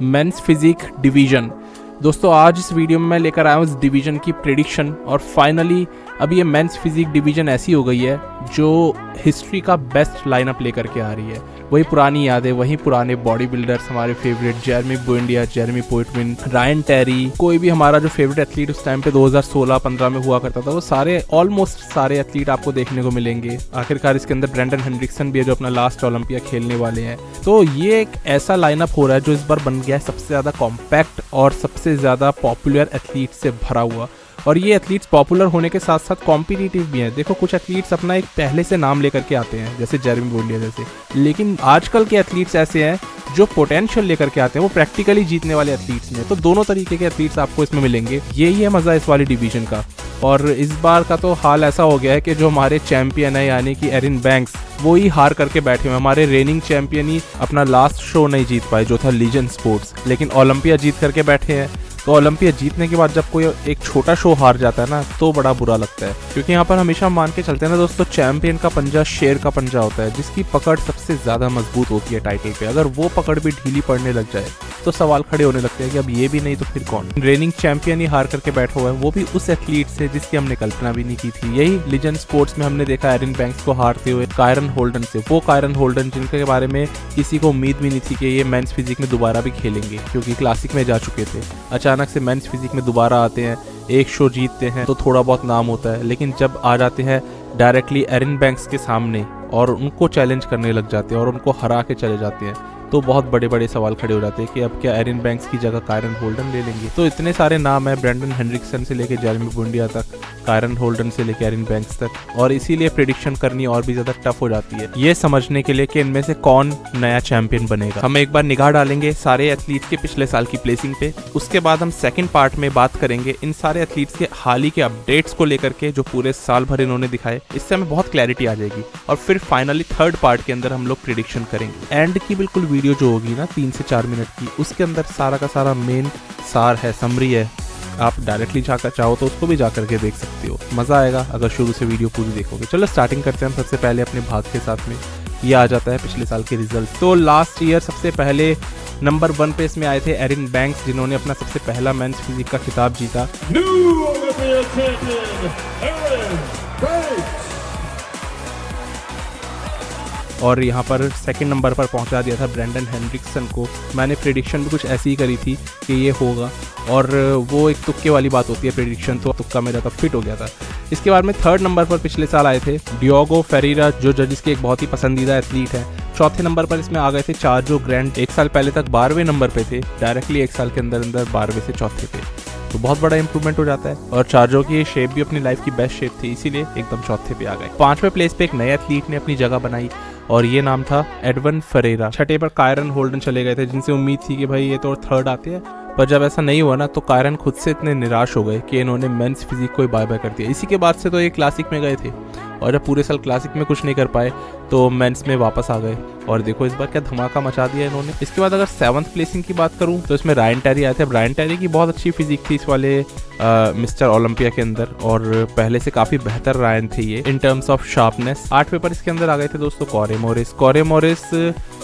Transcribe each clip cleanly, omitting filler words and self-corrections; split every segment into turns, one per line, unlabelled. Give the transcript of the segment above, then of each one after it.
Men's physique division. दोस्तों आज इस वीडियो में मैं लेकर आया हूँ इस डिवीज़न की प्रेडिक्शन और फाइनली अभी ये मेंस फिजिक डिवीज़न ऐसी हो गई है जो हिस्ट्री का बेस्ट लाइनअप लेकर के आ रही है। वही पुरानी यादें, वही पुराने बॉडी बिल्डर्स, हमारे favourite Jeremy Buendia, Jeremy Poitevin, Ryan Terry, कोई भी हमारा जो फेवरेट एथलीट उस टाइम पे 2016-15 में हुआ करता था, वो सारे ऑलमोस्ट सारे एथलीट आपको देखने को मिलेंगे। आखिरकार इसके अंदर ब्रेंडन हेनरिक्सन भी है जो अपना लास्ट ओलंपिया खेलने वाले हैं। तो ये एक ऐसा लाइनअप हो रहा है जो इस बार बन गया है सबसे ज़्यादा कॉम्पैक्ट और सबसे ज़्यादा पॉपुलर एथलीट से भरा हुआ। और ये एथलीट्स पॉपुलर होने के साथ साथ कॉम्पिटिटिव भी हैं। देखो कुछ एथलीट्स अपना एक पहले से नाम लेकर के आते हैं जैसे जेरेमी बुएंडिया जैसे, लेकिन आजकल के एथलीट्स ऐसे हैं जो पोटेंशियल लेकर के आते हैं, वो प्रैक्टिकली जीतने वाले एथलीट्स में। तो दोनों तरीके के एथलीट्स आपको इसमें मिलेंगे। यही है मज़ा इस वाली डिवीज़न का। और इस बार का तो हाल ऐसा हो गया है कि जो हमारे चैंपियन है यानी कि एरिन बैंक्स, वो ही हार करके बैठे हुए। हमारे रेनिंग चैंपियन ही अपना लास्ट शो नहीं जीत पाए जो था लीजेंड स्पोर्ट्स, लेकिन ओलंपिया जीत करके बैठे हैं। तो ओलंपिया जीतने के बाद जब कोई एक छोटा शो हार जाता है ना तो बड़ा बुरा लगता है, क्योंकि यहाँ पर हमेशा मान के चलते हैं ना दोस्तों, चैंपियन का पंजा शेर का पंजा होता है, जिसकी पकड़ सबसे ज्यादा मजबूत होती है टाइटल पे। अगर वो पकड़ भी ढीली पड़ने लग जाए तो सवाल खड़े होने लगते हैं कि अब ये भी नहीं तो फिर कौन। रेनिंग चैंपियन ही हार करके बैठा हुआ है, वो भी उस एथलीट से जिसकी हमने कल्पना भी नहीं की थी। यही लीजेंड स्पोर्ट्स में हमने देखा एरिन बैंक्स को हारते हुए कायरन होल्डन से। वो कायरन होल्डन जिनके बारे में किसी को उम्मीद भी नहीं थी कि ये मेंस फिजिक में दोबारा भी खेलेंगे, क्योंकि क्लासिक में जा चुके थे। अचानक से मेंस फिजिक में दोबारा आते हैं, एक शो जीतते हैं तो थोड़ा बहुत नाम होता है, लेकिन जब आ जाते हैं डायरेक्टली एरिन बैंक्स के सामने और उनको चैलेंज करने लग जाते हैं और उनको हरा के चले जाते हैं, तो बहुत बड़े बड़े सवाल खड़े हो जाते हैं कि अब क्या एरिन बैंक्स की जगह कायरन होल्डन ले लेंगे। तो इतने सारे नाम है, ब्रेंडन हेनरिक्सन से लेके जेरेमी बुएंडिया तक, कायरन होल्डन से लेके एरिन बैंक्स तक, और इसीलिए प्रेडिक्शन करनी और भी ज्यादा टफ हो जाती है ये समझने के लिए कि इनमें से कौन नया चैंपियन बनेगा। हम एक बार निगाह डालेंगे सारे एथलीट्स के पिछले साल की प्लेसिंग पे। उसके बाद हम सेकंड पार्ट में बात करेंगे इन सारे एथलीट्स के हाल ही के अपडेट्स को लेकर के जो पूरे साल भर इन्होंने दिखाए। इससे हमें बहुत क्लैरिटी आ जाएगी। और फिर फाइनली थर्ड पार्ट के अंदर हम लोग प्रेडिक्शन करेंगे। एंड की बिल्कुल वीडियो जो होगी ना 3 से 4 मिनट की, उसके अंदर सारा का सारा मेन सार है, समरी है। आप डायरेक्टली जाकर चाहो तो उसको भी जाकर के देख सकते हो। मज़ा आएगा अगर शुरू से वीडियो पूरी देखोगे। चलो स्टार्टिंग करते हैं सबसे पहले अपने भाग के साथ में। ये आ जाता है पिछले साल के रिजल्ट। तो लास्ट ईयर सबसे पहले नंबर 1 पे इसमें आए थे एरिन बैंक्स, जिन्होंने अपना सबसे पहला मेंस फिजिक का खिताब जीता। और यहाँ पर सेकंड नंबर पर पहुँचा दिया था ब्रेंडन हेनरिक्सन को। मैंने प्रेडिक्शन भी कुछ ऐसी ही करी थी कि ये होगा, और वो एक तुक्के वाली बात होती है, प्रेडिक्शन तो तुक्का मेरा तब फिट हो गया था। इसके बाद में थर्ड नंबर पर पिछले साल आए थे डियोगो फेरेरा, जो जजिस के एक बहुत ही पसंदीदा एथलीट है। चौथे नंबर पर इसमें आ गए थे चार्जो ग्रैंड, एक साल पहले तक 12वें नंबर पे थे, डायरेक्टली एक साल के अंदर 12वें से चौथे पे, तो बहुत बड़ा इंप्रूवमेंट हो जाता है। और चार्जो की शेप भी अपनी लाइफ की बेस्ट शेप थी, इसीलिए एकदम चौथे पे आ गए। 5वें प्लेस पे एक नए एथलीट ने अपनी जगह बनाई और ये नाम था एडवन फरेरा। छठे पर कायरन होल्डन चले गए थे, जिनसे उम्मीद थी कि भाई ये तो थर्ड आते हैं, पर जब ऐसा नहीं हुआ ना तो कायरन खुद से इतने निराश हो गए कि इन्होंने मेंस फिजिक को ही बाय बाय कर दिया। इसी के बाद से तो ये क्लासिक में गए थे, और जब पूरे साल क्लासिक में कुछ नहीं कर पाए तो मेंस में वापस आ गए, और देखो इस बार क्या धमाका मचा दिया इन्होंने। इसके बाद अगर 7th प्लेसिंग की बात करूं तो इसमें रायन टेरी आए थे। अब रायन टेरी की बहुत अच्छी फिजिक थी इस वाले मिस्टर ओलंपिया के अंदर, और पहले से काफ़ी बेहतर रायन थे ये इन टर्म्स ऑफ शार्पनेस। 8वें पर इसके अंदर आ गए थे दोस्तों कॉरे मोरिस। कॉरे मोरिस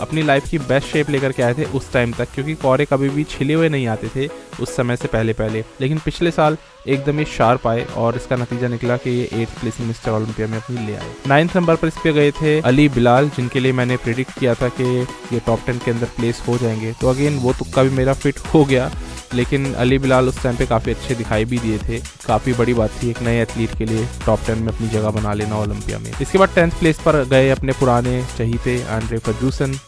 अपनी लाइफ की बेस्ट शेप लेकर के आए थे उस टाइम तक, क्योंकि कॉरे कभी भी छिले हुए नहीं आते थे उस समय से पहले, लेकिन पिछले साल एकदम ही शार्प आए और इसका नतीजा निकला कि ये 8th प्लेसिंग मिस्टर ओलंपिया में अपनी ले आए। 9th नंबर पर इस पे गए थे अली बिलाल, जिनके लिए मैंने प्रेडिक्ट किया था कि ये टॉप 10 के अंदर प्लेस हो जाएंगे। तो अगेन वो तुक्का भी मेरा फिट हो गया, लेकिन अली बिलाल उस टाइम पे काफ़ी अच्छे दिखाई भी दिए थे। काफ़ी बड़ी बात थी एक नए एथलीट के लिए टॉप 10 में अपनी जगह बना लेना ओलंपिया में। इसके बाद 10th प्लेस पर गए अपने पुराने चहीते आंद्रे फर्ग्यूसन।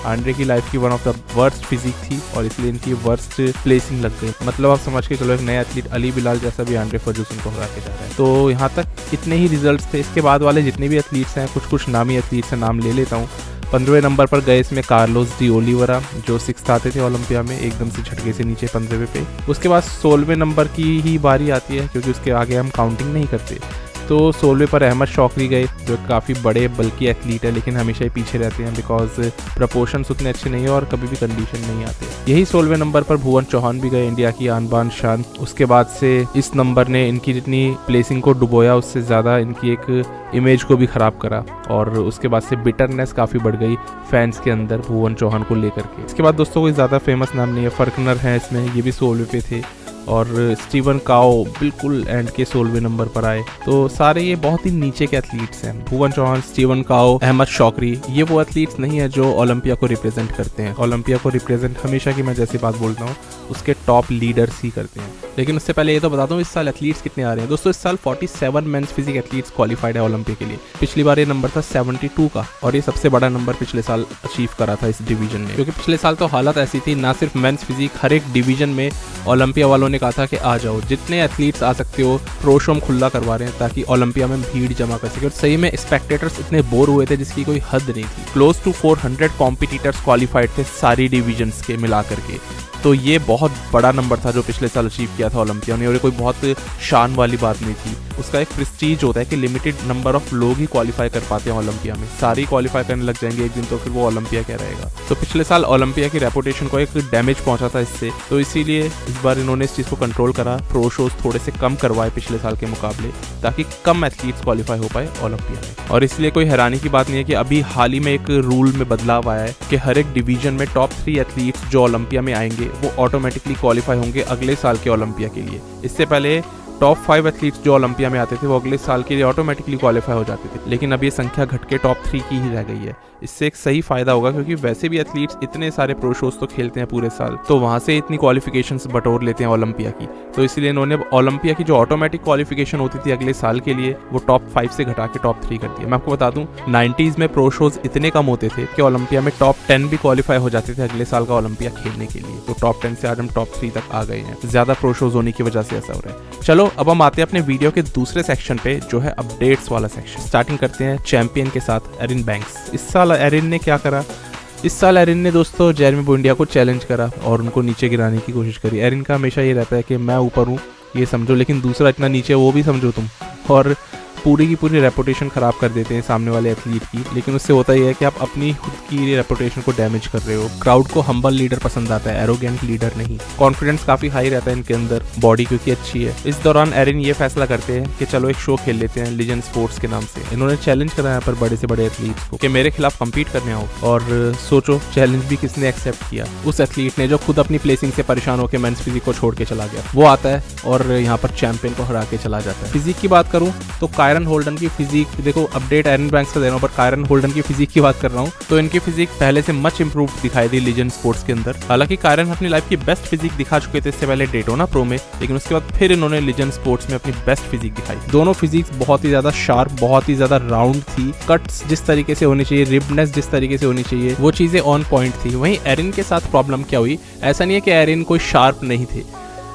आंद्रे की लाइफ की one of the worst physique थी और इसलिए इनकी वर्स्ट प्लेसिंग लग गई। मतलब आप समझ के चलो एक नया एथलीट अली बिलाल जैसा भी आंद्रे फर्ग्यूसन को हरा के जा रहा है। तो यहाँ तक इतने ही रिजल्ट्स थे। इसके बाद वाले जितने भी एथलीट्स हैं, कुछ नामी एथलीट्स हैं, नाम ले लेता हूँ। 15वें नंबर पर गए इसमें कार्लोस डी ओलिवेरा, जो 6th आते थे ओलंपिया में, एकदम से झटके से नीचे 15वें पे। उसके बाद 16वें नंबर की ही बारी आती है, क्योंकि उसके आगे हम काउंटिंग नहीं करते। तो 16वें पर अहमद शौकरी गए, जो काफ़ी बड़े बल्कि एथलीट है, लेकिन हमेशा ही पीछे रहते हैं बिकॉज प्रपोर्शंस उतने अच्छे नहीं है और कभी भी कंडीशन नहीं आते। यही 16वें नंबर पर भुवन चौहान भी गए, इंडिया की आन बान शान। उसके बाद से इस नंबर ने इनकी जितनी प्लेसिंग को डुबोया उससे ज़्यादा इनकी एक इमेज को भी ख़राब करा, और उसके बाद से बिटरनेस काफ़ी बढ़ गई फैंस के अंदर भुवन चौहान को लेकर के। इसके बाद दोस्तों कोई ज़्यादा फेमस नाम नहीं है, फर्कनर हैं इसमें, ये भी 16वें पे थे, और स्टीवन काओ बिल्कुल एंड के 16वें नंबर पर आए। तो सारे ये बहुत ही नीचे के एथलीट्स हैं। भुवन चौहान, स्टीवन काओ, अहमद शौकरी, ये वो एथलीट्स नहीं है जो ओलंपिया को रिप्रेजेंट करते हैं। ओलंपिया को रिप्रेजेंट हमेशा की मैं जैसी बात बोलता हूँ उसके टॉप लीडर्स ही करते हैं। लेकिन उससे पहले ये तो बताता हूँ इस साल एथलीट्स कितने आ रहे हैं। दोस्तों इस साल 47 मेंस फिजिक एथलीट्स क्वालिफाइड है ओलंपिया के लिए। पिछली बार ये नंबर था 72 का, और ये सबसे बड़ा नंबर पिछले साल अचीव करा था इस डिवीजन में, क्योंकि पिछले साल तो हालत ऐसी थी, ना सिर्फ मेंस फिजिक, हर एक डिवीजन में ओलंपिया वालों ने कहा था कि आ जाओ, जितने एथलीट्स आ सकते हो। प्रो शो खुला करवा रहे हैं ताकि ओलंपिया में भीड़ जमा कर सके, और सही में स्पेक्टेटर्स इतने बोर हुए थे जिसकी कोई हद नहीं थी। क्लोज टू 400 कॉम्पिटिटर्स क्वालिफाइड थे सारी डिवीजन्स के मिला करके। तो ये बहुत बड़ा नंबर था जो पिछले साल अचीव किया था ओलंपिया ने, और ये कोई बहुत शान वाली बात नहीं थी। उसका एक प्रेस्टीज होता है कि लिमिटेड नंबर ऑफ लोग ही क्वालिफाई कर पाते हैं ओलंपिया में। सारी क्वालिफाई करने लग जाएंगे एक दिन तो फिर वो ओलंपिया क्या रहेगा। तो पिछले साल ओलंपिया की रेपुटेशन को एक डैमेज पहुंचा था इससे, तो इसीलिए इस बार इन्होंने इस चीज़ को कंट्रोल करा, प्रो शोज थोड़े से कम करवाए पिछले साल के मुकाबले, ताकि कम एथलीट्स क्वालिफाई हो पाए ओलंपिया में। और इसलिए कोई हैरानी की बात नहीं है कि अभी हाल ही में एक रूल में बदलाव आया है कि हर एक डिवीजन में टॉप 3 एथलीट्स जो ओलंपिया में आएंगे वो ऑटोमेटिकली क्वालिफाई होंगे अगले साल के ओलंपिया के लिए। इससे पहले टॉप 5 एथलीट्स जो ओलंपिया में आते थे वो अगले साल के लिए ऑटोमेटिकली क्वालिफाई हो जाते थे, लेकिन अब ये संख्या घट के टॉप 3 की ही रह गई है। इससे एक सही फायदा होगा, क्योंकि वैसे भी एथलीट्स इतने सारे प्रो शोज तो खेलते हैं पूरे साल, तो वहाँ से इतनी क्वालिफिकेशंस बटोर लेते हैं ओलंपिया की। तो इसलिए इन्होंने ओलंपिया की जो ऑटोमेटिक क्वालिफिकेशन होती थी अगले साल के लिए वो टॉप 5 से घटा के टॉप 3 कर दिया। मैं आपको बता दूं 90s में प्रो शोज इतने कम होते थे कि ओलंपिया में टॉप 10 भी क्वालिफाई हो जाते थे अगले साल का ओलंपिया खेलने के लिए। तो टॉप 10 से आज हम टॉप 3 तक आ गए हैं, ज्यादा प्रो शोज होने की वजह से ऐसा हो रहा है। चलो अब हम आते हैं अपने वीडियो के दूसरे सेक्शन पे, जो है अपडेट्स वाला सेक्शन। स्टार्टिंग करते हैं चैंपियन के साथ, एरिन बैंक्स। इस साल एरिन ने क्या करा? इस साल एरिन ने दोस्तों जेरेमी बुएंडिया को चैलेंज करा और उनको नीचे गिराने की कोशिश करी। एरिन का हमेशा ये रहता है कि मैं ऊपर हूँ ये समझो, लेकिन दूसरा इतना नीचे वो भी समझो तुम, और पूरी की पूरी रेपुटेशन ख़राब कर देते हैं सामने वाले एथलीट की। लेकिन उससे होता ही है कि आप अपनी खुद की रेपुटेशन को डैमेज कर रहे हो। क्राउड को हम्बल लीडर पसंद आता है, एरोगेंट लीडर नहीं। कॉन्फिडेंस काफ़ी हाई रहता है इनके अंदर, बॉडी क्योंकि अच्छी है। इस दौरान एरिन ये फैसला करते हैं कि चलो एक शो खेल लेते हैं लीजेंड स्पोर्ट्स के नाम से। इन्होंने चैलेंज करा यहाँ पर बड़े से बड़े एथलीट्स को कि मेरे खिलाफ कम्पीट करने आओ, और सोचो चैलेंज भी किसने एक्सेप्ट किया? उस एथलीट ने जो खुद अपनी प्लेसिंग से परेशान होकर मेंस फिजिक को छोड़ के चला गया। वो आता है और यहाँ पर चैंपियन को हरा के चला जाता है। फिजिक की बात करूँ तो कायरन होल्डन की फिजिक, देखो अपडेट एरिन बैंक्स का दे रहा हूं, पर कायरन होल्डन की फिजिक की बात कर रहा हूं तो इनकी फिजिक पहले से मच इंप्रूव दिखाई दी लीजेंड स्पोर्ट्स के अंदर। हालांकि कायरन अपनी लाइफ की बेस्ट फिजिक दिखा चुके थे इससे पहले डेटोना प्रो में, लेकिन उसके बाद फिर इन्होंने लीजेंड स्पोर्ट्स में अपनी बेस्ट फिजिक दिखाई। दोनों फिजिक्स बहुत ही ज्यादा शार्प, बहुत ही ज्यादा राउंड थी। कट्स जिस तरीके से होनी चाहिए, रिबनेस जिस तरीके से होनी चाहिए, वो चीजें ऑन पॉइंट थी। वहीं एरिन के साथ प्रॉब्लम क्या हुई? ऐसा नहीं है कि एरिन कोई शार्प नहीं थे,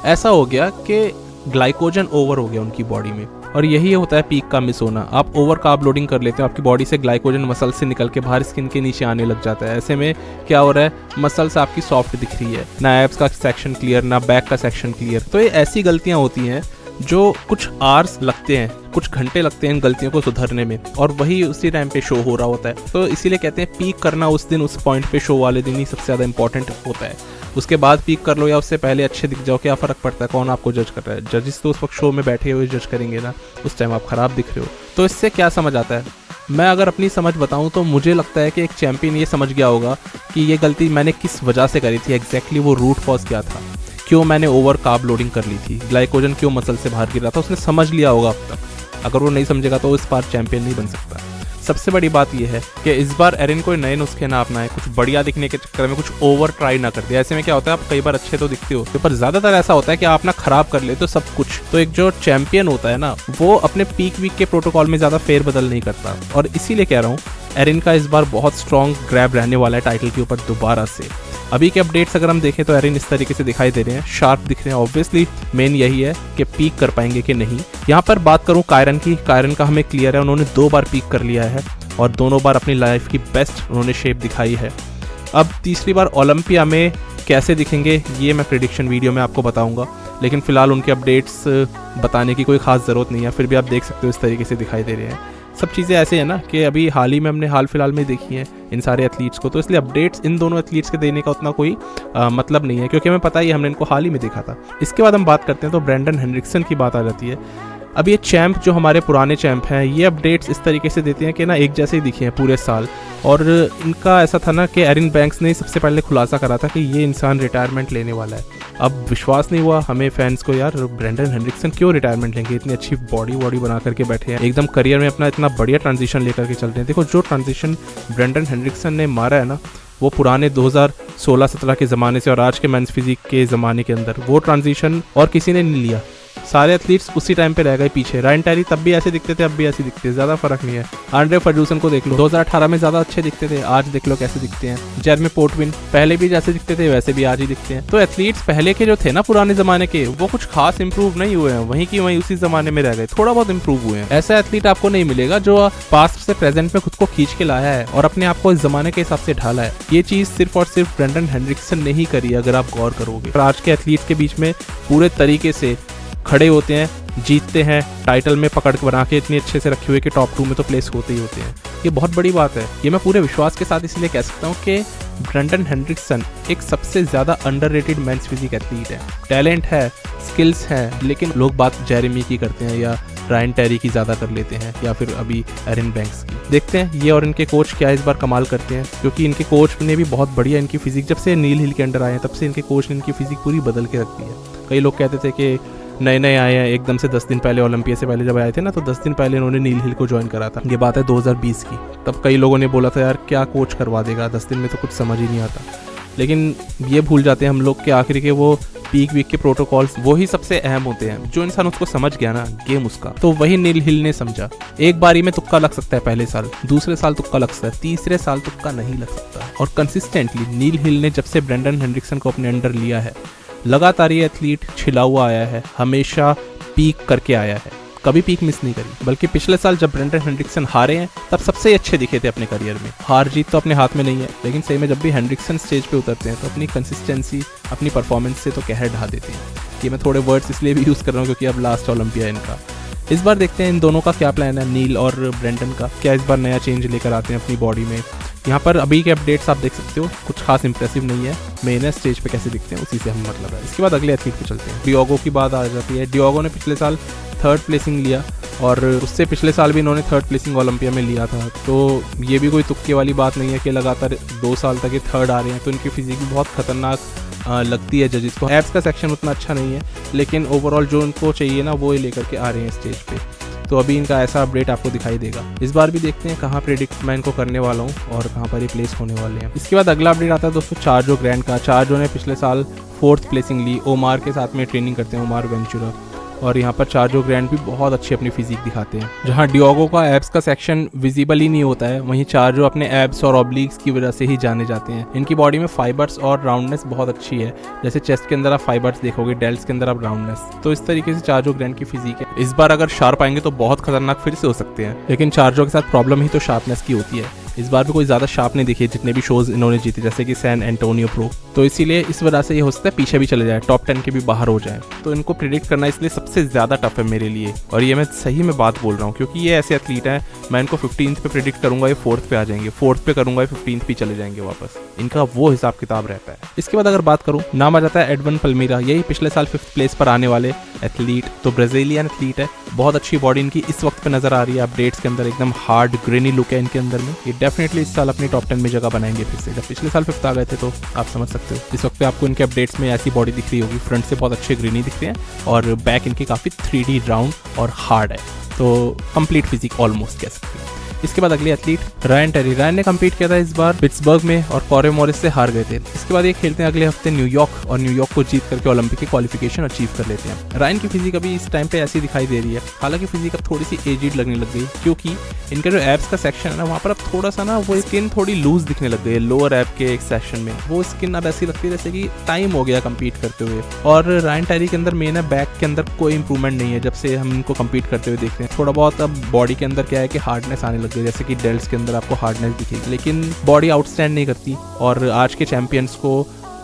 ऐसा हो गया कि ग्लाइकोजन ओवर हो गया उनकी बॉडी में, और यही होता है पीक का मिस होना। आप ओवर कार्ब लोडिंग कर लेते हो, आपकी बॉडी से ग्लाइकोजन मसल से निकल के बाहर स्किन के नीचे आने लग जाता है। ऐसे में क्या हो रहा है, मसल्स आपकी सॉफ्ट दिख रही है, ना एब्स का सेक्शन क्लियर, ना बैक का सेक्शन क्लियर। तो ये ऐसी गलतियां होती हैं जो कुछ आवर्स लगते हैं, कुछ घंटे लगते हैं इन गलतियों को सुधरने में, और वही उसी टाइम पे शो हो रहा होता है। तो इसीलिए कहते हैं पीक करना उस दिन, उस पॉइंट पे, शो वाले दिन ही सबसे ज़्यादा इंपॉर्टेंट होता है। उसके बाद पीक कर लो या उससे पहले अच्छे दिख जाओ, क्या फ़र्क पड़ता है कौन आपको जज कर रहा है? जजिस तो उस वक्त शो में बैठे हुए जज करेंगे ना, उस टाइम आप ख़राब दिख रहे हो। तो इससे क्या समझ आता है? मैं अगर अपनी समझ बताऊं तो मुझे लगता है कि एक चैंपियन ये समझ गया होगा कि ये गलती मैंने किस वजह से करी थी, एग्जैक्टली वो रूट कॉज क्या था, क्यों मैंने ओवर कार्ब लोडिंग कर ली थी, ग्लाइकोजन क्यों मसल से बाहर गिर रहा था, उसने समझ लिया होगा अब तक। अगर वो नहीं समझेगा तो इस बार चैंपियन नहीं बन सकता। सबसे बड़ी बात यह है कि इस बार एरिन कोई नए नुस्खे ना अपनाए, कुछ बढ़िया दिखने के चक्कर में कुछ ओवर ट्राई ना कर दे। ऐसे में क्या होता है, आप कई बार अच्छे तो दिखते हो, पर ज्यादातर ऐसा होता है कि आप ना खराब कर लेते हो सब कुछ। तो एक जो चैंपियन होता है ना, वो अपने पीक वीक के प्रोटोकॉल में ज्यादा फेरबदल नहीं करता, और इसीलिए कह रहा हूँ एरिन का इस बार बहुत स्ट्रॉन्ग ग्रैब रहने वाला है टाइटल के ऊपर दोबारा से। अभी के अपडेट्स अगर हम देखें तो एरिन इस तरीके से दिखाई दे रहे हैं, शार्प दिख रहे हैं। ऑब्वियसली मेन यही है कि पीक कर पाएंगे कि नहीं। यहाँ पर बात करूँ कायरन की, कायरन का हमें क्लियर है, उन्होंने 2 बार पीक कर लिया है और दोनों बार अपनी लाइफ की बेस्ट उन्होंने शेप दिखाई है। अब तीसरी बार ओलंपिया में कैसे दिखेंगे ये मैं प्रेडिक्शन वीडियो में आपको बताऊंगा। लेकिन फ़िलहाल उनके अपडेट्स बताने की कोई ख़ास ज़रूरत नहीं है, फिर भी आप देख सकते हो इस तरीके से दिखाई दे रहे हैं। सब चीज़ें ऐसे हैं ना कि अभी हाल ही में हमने हाल फिलहाल में देखी हैं इन सारे एथलीट्स को, तो इसलिए अपडेट्स इन दोनों एथलीट्स के देने का उतना कोई मतलब नहीं है, क्योंकि हमें पता ही हमने इनको हाल ही में देखा था। इसके बाद हम बात करते हैं तो ब्रेंडन हेनरिक्सन की बात आ जाती है। अब ये चैम्प जो हमारे पुराने चैम्प हैं, ये अपडेट्स इस तरीके से देते हैं कि ना एक जैसे ही दिखे हैं पूरे साल। और इनका ऐसा था ना कि एरिन बैंक्स ने सबसे पहले खुलासा करा था कि ये इंसान रिटायरमेंट लेने वाला है। अब विश्वास नहीं हुआ हमें फैंस को, यार ब्रेंडन हेनरिक्सन क्यों रिटायरमेंट लेंगे, इतनी अच्छी बॉडी बना करके बैठे हैं, एकदम करियर में अपना इतना बढ़िया ट्रांजिशन लेकर के चल रहे हैं। देखो जो ट्रांजिशन ब्रेंडन हेनरिक्सन ने मारा है ना, वो पुराने 2016-17 के ज़माने से और आज के मेंस फिजिक के ज़माने के अंदर वो ट्रांजिशन और किसी ने नहीं लिया। सारे एथलीट्स उसी टाइम पे रह गए पीछे। रायन टेरी तब भी ऐसे दिखते थे, अब भी ऐसे दिखते हैं, ज़्यादा फर्क नहीं है। आंड्रे फर्ग्यूसन को देख लो, 2018 में ज़्यादा अच्छे दिखते थे, आज देख लो कैसे दिखते हैं। जेरेमी पोर्टविन पहले भी जैसे दिखते थे वैसे भी आज ही दिखते हैं। तो एथलीट्स पहले के जो थे ना पुराने ज़माने के, वो कुछ खास इंप्रूव नहीं हुए हैं, वहीं की वहीं उसी ज़माने में रह गए, थोड़ा बहुत इंप्रूव हुए हैं। ऐसा एथलीट आपको नहीं मिलेगा जो पास्ट से प्रेजेंट में खुद को खींच के लाया है और अपने आप को इस ज़माने के हिसाब से ढाला है। ये चीज़ सिर्फ और सिर्फ ब्रेंडन हेनरिक्सन ने ही करी, अगर आप गौर करोगे। आज के एथलीट्स के बीच में पूरे तरीके से खड़े होते हैं, जीतते हैं, टाइटल में पकड़ के बना के इतने अच्छे से रखे हुए कि टॉप 2 में तो प्लेस होते ही होते हैं। ये बहुत बड़ी बात है। ये मैं पूरे विश्वास के साथ इसलिए कह सकता हूँ कि ब्रेंडन हेनरिक्सन एक सबसे ज़्यादा अंडररेटेड मेंस फिजिक एथलीट है। टैलेंट है, स्किल्स हैं, लेकिन लोग बात जेरेमी की करते हैं या रायन टेरी की ज़्यादा कर लेते हैं या फिर अभी एरिन बैंक्स की। देखते हैं ये और इनके कोच क्या इस बार कमाल करते हैं, क्योंकि इनके कोच ने भी बहुत बढ़िया इनकी फिजिक, जब से नील हिल के अंडर आए हैं तब से इनके कोच ने इनकी फिजिक पूरी बदल के रख दी है। कई लोग कहते थे कि नए नए आए हैं, एकदम से 10 दिन पहले ओलंपिया से पहले जब आए थे ना, तो 10 दिन पहले इन्होंने नील हिल को ज्वाइन करा था। ये बात है 2020 की। तब कई लोगों ने बोला था यार क्या कोच करवा देगा, 10 दिन में तो कुछ समझ ही नहीं आता। लेकिन ये भूल जाते हैं हम लोग के आखिर के वो पीक वीक के प्रोटोकॉल्स वो ही सबसे अहम होते हैं। जो इंसान उसको समझ गया ना गेम उसका, तो वही नील हिल ने समझा। एक बारी में तुक्का लग सकता है पहले साल, दूसरे साल तुक्का लग सकता है, तीसरे साल तुक्का नहीं लग सकता। और कंसिस्टेंटली नील हिल ने जब से ब्रेंडन हेनरिक्सन को अपने अंडर लिया है, लगातार ये एथलीट छिला हुआ आया है, हमेशा पीक करके आया है, कभी पीक मिस नहीं करी। बल्कि पिछले साल जब ब्रेंडन हेनरिक्सन हारे हैं तब सबसे अच्छे दिखे थे अपने करियर में। हार जीत तो अपने हाथ में नहीं है, लेकिन सही में जब भी हेनरिक्सन स्टेज पे उतरते हैं तो अपनी कंसिस्टेंसी, अपनी परफॉर्मेंस से तो कहर ढा देते हैं। ये मैं थोड़े वर्ड्स इसलिए भी यूज़ कर रहा हूँ क्योंकि अब लास्ट ओलंपिया है इनका। इस बार देखते हैं इन दोनों का क्या प्लान है, नील और ब्रेंडन का, क्या इस बार नया चेंज लेकर आते हैं अपनी बॉडी में। यहाँ पर अभी के अपडेट्स आप देख सकते हो, कुछ खास इंप्रेसिव नहीं है। मेन स्टेज पे कैसे दिखते हैं उसी से हम मतलब है। इसके बाद अगले एथलीट पे चलते हैं। डियोगो की बात आ जाती है। डियोगो ने पिछले साल 3rd प्लेसिंग लिया और उससे पिछले साल भी इन्होंने 3rd प्लेसिंग ओलंपिया में लिया था। तो ये भी कोई तुक्के वाली बात नहीं है कि लगातार 2 साल तक ये 3rd आ रहे हैं। तो इनकी फिजिक भी बहुत खतरनाक लगती है जजेस को। एब्स का सेक्शन उतना अच्छा नहीं है, लेकिन ओवरऑल जो उनको चाहिए ना वो ये लेकर के आ रहे हैं स्टेज पे। तो अभी इनका ऐसा अपडेट आपको दिखाई देगा। इस बार भी देखते हैं कहाँ प्रेडिक्ट मैं इनको करने वाला हूँ और कहाँ पर ये प्लेस होने वाले हैं। इसके बाद अगला अपडेट आता है दोस्तों चार्जो ग्रैंड का। चार्जो ने पिछले साल 4th प्लेसिंग ली। ओमार के साथ में ट्रेनिंग करते हैं, ओमार वेंचुरा। और यहाँ पर चार्जो ग्रैंड भी बहुत अच्छी अपनी फिजिक दिखाते हैं। जहाँ डियोगो का एब्स का सेक्शन विजिबल ही नहीं होता है, वहीं चार्जो अपने एब्स और ऑब्लिक्स की वजह से ही जाने जाते हैं। इनकी बॉडी में फाइबर्स और राउंडनेस बहुत अच्छी है। जैसे चेस्ट के अंदर आप फाइबर्स देखोगे, डेल्ट्स के अंदर आप राउंडनेस। तो इस तरीके से चार्जो ग्रैंड की फिजिक है। इस बार अगर शार्प आएंगे तो बहुत खतरनाक फिर से हो सकते हैं, लेकिन चार्जो के साथ प्रॉब्लम ही तो शार्पनेस की होती है। इस बार भी कोई ज़्यादा शार्प नहीं दिखी जितने भी शोज इन्होंने जीते, जैसे कि सैन एंटोनियो प्रो। तो इसीलिए इस वजह से ये हो सकता है पीछे भी चले जाए, टॉप 10 के भी बाहर हो जाए। तो इनको प्रिडिक्ट करना इसलिए सबसे ज़्यादा टफ है मेरे लिए, और ये मैं सही में बात बोल रहा हूँ, क्योंकि ये ऐसे एथलीट हैं, मैं इनको 15th पे प्रिडिक्ट करूंगा ये 4th पे आ जाएंगे, 4th पे करूंगा ये 15th पे चले जाएंगे वापस। इनका वो हिसाब किताब रहता है। इसके बाद अगर बात करूँ, नाम आ जाता है एडवन पल्मीरा। यही पिछले साल 5th प्लेस पर आने वाले एथलीट। तो ब्राजीलियन एथलीट है, बहुत अच्छी बॉडी इनकी इस वक्त पे नजर आ रही है अपडेट्स के अंदर। एकदम हार्ड ग्रेनी लुक है इनके अंदर में। ये डेफिनेटली इस साल अपनी टॉप 10 में जगह बनाएंगे फिर से। जब पिछले साल 5th आ गए थे तो आप समझ सकते हो। इस वक्त पे आपको इनके अपडेट्स में ऐसी बॉडी दिख रही होगी, फ्रंट से बहुत अच्छे ग्रीनी दिख रहे हैं और बैक इनकी काफ़ी 3D राउंड और हार्ड है। तो कंप्लीट फिजिक ऑलमोस्ट कह सकते हैं। इसके बाद अगले एथलीट रायन टेरी। रायन ने कम्पीट किया था इस बार पिट्सबर्ग में और कॉरे मॉरिस से हार गए थे। इसके बाद ये खेलते हैं अगले हफ्ते न्यूयॉर्क, और न्यूयॉर्क को जीत करके ओलंपिक की क्वालिफिकेशन अचीव कर लेते हैं। रायन की फिजिक अभी इस टाइम पे ऐसी दिखाई दे रही है, हालांकि फिजिक अब थोड़ी सी एजिड लगने लग गई, क्योंकि इनका जो एब्स का सेक्शन है ना, वहाँ पर अब थोड़ा सा ना वो स्किन थोड़ी लूज दिखने लग गई है। लोअर एब के एक सेक्शन में वो स्किन अब ऐसी लगती है जैसे कि टाइम हो गया कम्पीट करते हुए। और रायन टेरी के अंदर मेन है बैक के अंदर कोई इंप्रूवमेंट नहीं है जब से हम इनको कम्पीट करते हुए देख रहे हैं। थोड़ा बहुत अब बॉडी के अंदर क्या है कि हार्डनेस आने लग गई, जैसे कि डेल्ट्स के अंदर आपको हार्डनेस दिखेगी, लेकिन बॉडी आउटस्टैंड नहीं करती। और आज के चैंपियंस को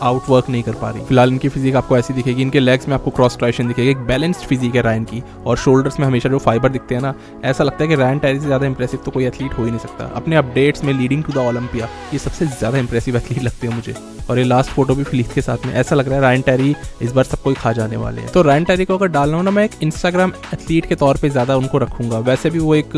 आउटवर्क नहीं कर पा रही। फिलहाल इनकी फिजिक आपको ऐसी दिखेगी, इनके लेग्स में आपको क्रॉस ट्राइशन दिखेगी, एक बैलेंस्ड फिजिक है रायन की, और शोल्डर्स में हमेशा जो फाइबर दिखते हैं ना, ऐसा लगता है कि रायन टेरी से ज़्यादा इंप्रेसिव तो कोई एथलीट हो ही नहीं सकता। अपने अपडेट्स में लीडिंग टू द ओलंपिया ये सबसे ज़्यादा इंप्रेसिव एथलीट लगते हैं मुझे। और ये लास्ट फोटो भी फिलीत के साथ में, ऐसा लग रहा है रायन टेरी इस बार सबको ही खा जाने वाले हैं। तो रायन टेरी को अगर डालना हो ना, मैं एक इंस्टाग्राम एथलीट के तौर पे ज़्यादा उनको रखूंगा। वैसे भी वो एक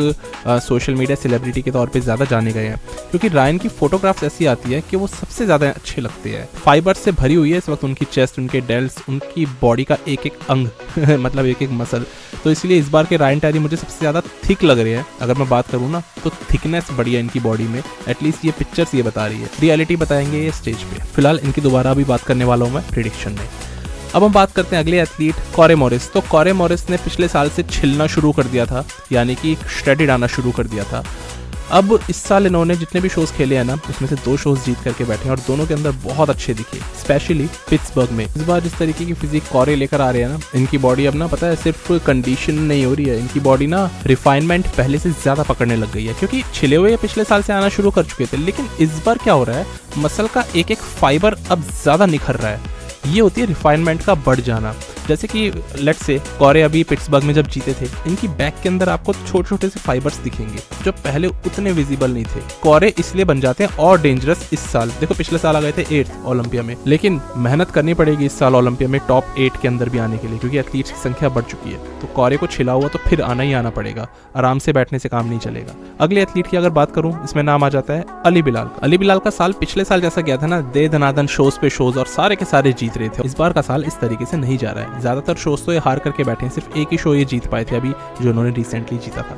सोशल मीडिया सेलिब्रिटी के तौर पे ज़्यादा जाने गए हैं, क्योंकि रायन की फोटोग्राफ्स ऐसी आती है कि वो सबसे ज़्यादा अच्छे लगते हैं। फाइबर से भरी हुई है इस वक्त उनकी चेस्ट, उनके डेल्स, उनकी बॉडी का एक एक अंग मतलब एक एक मसल। तो इसलिए इस बार के रायन टेरी मुझे सबसे ज़्यादा थिक लग रहे हैं। अगर मैं बात करूँ ना, तो थिकनेस बढ़िया इनकी बॉडी में, एटलीस्ट ये पिक्चर्स ये बता रही है। रियलिटी बताएंगे ये स्टेज पे। फिलहाल इनकी दोबारा अभी बात करने वाला हूँ मैं प्रेडिक्शन में। अब हम बात करते हैं अगले एथलीट कॉरे मॉरिस। तो कॉरे मॉरिस ने पिछले साल से छिलना शुरू कर दिया था, यानी कि श्रेडेड आना शुरू कर दिया था। अब इस साल इन्होंने जितने भी शोज खेले हैं ना, उसमें से 2 शोज जीत करके बैठे हैं और दोनों के अंदर बहुत अच्छे दिखे, स्पेशली पिट्सबर्ग में। इस बार जिस तरीके की फिजिक कॉरे लेकर आ रहे हैं ना, इनकी बॉडी अब ना पता है सिर्फ कंडीशन नहीं हो रही है, इनकी बॉडी ना रिफाइनमेंट पहले से ज्यादा पकड़ने लग गई है, क्योंकि छिले हुए पिछले साल से आना शुरू कर चुके थे। लेकिन इस बार क्या हो रहा है, मसल का एक एक फाइबर अब ज्यादा निखर रहा है। ये होती है रिफाइनमेंट का बढ़ जाना। जैसे कि लेट्स से कॉरे अभी पिट्सबर्ग में जब जीते थे, इनकी बैक के अंदर आपको छोटे छोटे से फाइबर्स दिखेंगे जो पहले उतने विजिबल नहीं थे। कॉरे इसलिए बन जाते हैं और डेंजरस इस साल। देखो पिछले साल आ गए थे 8th ओलंपिया में, लेकिन मेहनत करनी पड़ेगी इस साल ओलंपिया में टॉप 8 के अंदर भी आने के लिए, क्योंकि एथलीट्स की संख्या बढ़ चुकी है। तो कॉरे को छिला हुआ तो फिर आना ही आना पड़ेगा, आराम से बैठने से काम नहीं चलेगा। अगले एथलीट की अगर बात करूं, इसमें नाम आ जाता है अली बिलाल। अली बिलाल का साल पिछले साल जैसा गया था ना, दे दनादन शोज पे शोज और सारे के सारे जीत रहे थे। इस बार का साल इस तरीके से नहीं जा रहा है। ज्यादातर शोज तो ये हार करके बैठे हैं, सिर्फ एक ही शो ये जीत पाए थे अभी, जो उन्होंने रिसेंटली जीता था।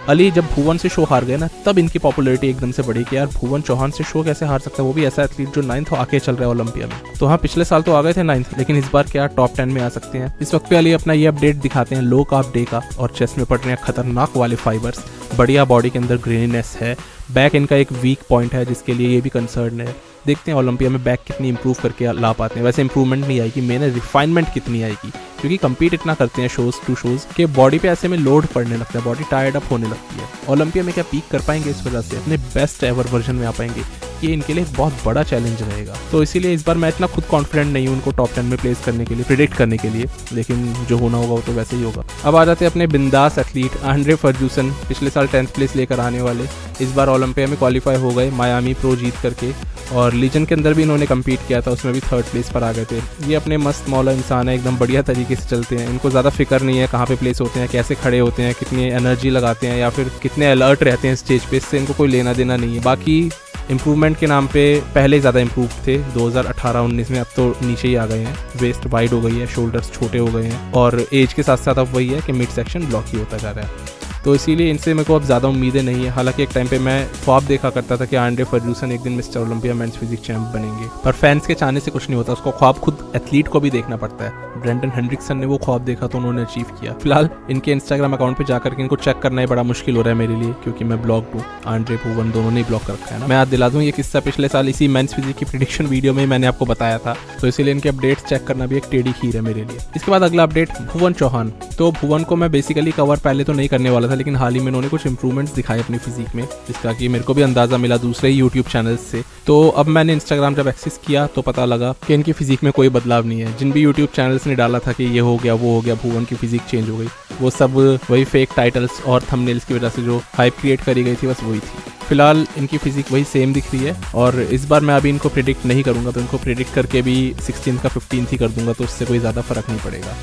अली जब भुवन से शो हार गए ना, तब इनकी पॉपुलैरिटी एकदम से बढ़ी कि यार भुवन चौहान से शो कैसे हार सकता है, वो भी ऐसा एथलीट जो 9th आके चल रहा है ओलंपिया में। तो हाँ, पिछले साल तो आ गए थे 9th, लेकिन इस बार क्या टॉप 10 में आ सकते हैं। इस वक्त पे अली अपना ये अपडेट दिखाते हैं लो कार्ब डे का, और चेस्ट में पड़ रहे हैं खतरनाक वाले फाइबर्स, बढ़िया बॉडी के अंदर ग्रेनीनेस है, बैक इनका एक वीक पॉइंट है जिसके लिए ये भी कंसर्न है। देखते हैं ओलंपिया में बैक कितनी इंप्रूव करके ला पाते हैं। वैसे इंप्रूवमेंट नहीं आएगी, मेन रिफाइनमेंट कितनी आएगी, क्योंकि कंपीट इतना करते हैं शोज टू शोज के बॉडी पे ऐसे में लोड पड़ने लगता है, बॉडी टायर्ड अप होने लगती है। ओलंपिया में क्या पीक कर पाएंगे इस वजह से, अपने बेस्ट एवर वर्जन में आ पाएंगे, ये इनके लिए बहुत बड़ा चैलेंज रहेगा। तो इसीलिए इस बार मैं इतना खुद कॉन्फिडेंट नहीं हूँ उनको टॉप 10 में प्लेस करने के लिए, प्रिडिक्ट करने के लिए, लेकिन जो होना होगा वो तो वैसे ही होगा। अब आ जाते हैं अपने बिंदास एथलीट आंड्रे फर्ग्यूसन। पिछले साल 10th प्लेस लेकर आने वाले, इस बार ओलंपिया में क्वालिफाई हो गए मायामी प्रो जीत करके, और लीजन के अंदर भी इन्होंने कम्पीट किया था, उसमें भी 3rd प्लेस पर आ गए थे। ये अपने मस्त मौला इंसान है, एकदम बढ़िया तरीके से चलते हैं, इनको ज़्यादा फिक्र नहीं है कहाँ पे प्लेस होते हैं, कैसे खड़े होते हैं, कितनी एनर्जी लगाते हैं या फिर कितने अलर्ट रहते हैं स्टेज पे, इससे इनको कोई लेना देना नहीं है। बाकी इंप्रूवमेंट के नाम पे पहले ज़्यादा इंप्रूव थे 2018-19 में, अब तो नीचे ही आ गए हैं। वेस्ट वाइड हो गई है, शोल्डर्स छोटे हो गए हैं, और एज के साथ साथ अब वही है कि मिड सेक्शन ब्लॉक ही होता जा रहा है। तो इसीलिए इनसे मेरे को अब ज़्यादा उम्मीदें नहीं है। हालांकि एक टाइम पे मैं ख्वाब देखा करता था कि आंड्रे फर्ग्यूसन एक दिन Mister Olympia men's physique champ बनेंगे, पर फैंस के चाहने से कुछ नहीं होता, उसको ख्वाब खुद एथलीट को भी देखना पड़ता है। ब्रेंडन हेंड्रिक्सन ने वो ख्वाब देखा तो उन्होंने अचीव किया। फिलहाल इनके इंस्टाग्राम अकाउंट पे जाकर के इनको चेक करना ही बड़ा मुश्किल हो रहा है मेरे लिए, क्योंकि मैं ब्लॉक हूँ, आंड्रे भुवन दोनों ने ब्लॉक कर रखा है ना। मैं याद दिला दूँ, ये किस्सा पिछले साल इसी मेंस फिजिक की प्रेडिक्शन वीडियो में मैंने आपको बताया था, तो इसीलिए इनके अपडेट्स चेक करना भी एक टेढ़ी खीर है मेरे लिए। इसके बाद अगला अपडेट भुवन चौहान। तो भुवन को मैं बेसिकली कवर पहले तो नहीं करने वाला था, लेकिन हाल ही में उन्होंने कुछ इंप्रूवमेंट्स दिखाए अपनी फिजिक में, जिसका कि मेरे को भी अंदाजा मिला दूसरे ही यूट्यूब चैनल्स से। तो अब मैंने इंस्टाग्राम जब एक्सेस किया तो पता लगा कि इनकी फिजिक में कोई बदलाव नहीं है। जिन भी यूट्यूब चैनल्स ने डाला था कि ये हो गया वो हो गया, भुवन की फिजिक चेंज हो गई, वो सब वही फेक टाइटल्स और थंबनेल्स की वजह से जो हाइप क्रिएट करी गई थी, बस वही थी। फिलहाल इनकी फिजिक वही सेम दिख रही है, और इस बार मैं अभी इनको प्रिडिक्ट नहीं करूंगा, तो इनको प्रिडिक्ट करके भी 16th का 15th ही कर दूंगा, तो उससे कोई ज़्यादा फर्क नहीं पड़ेगा।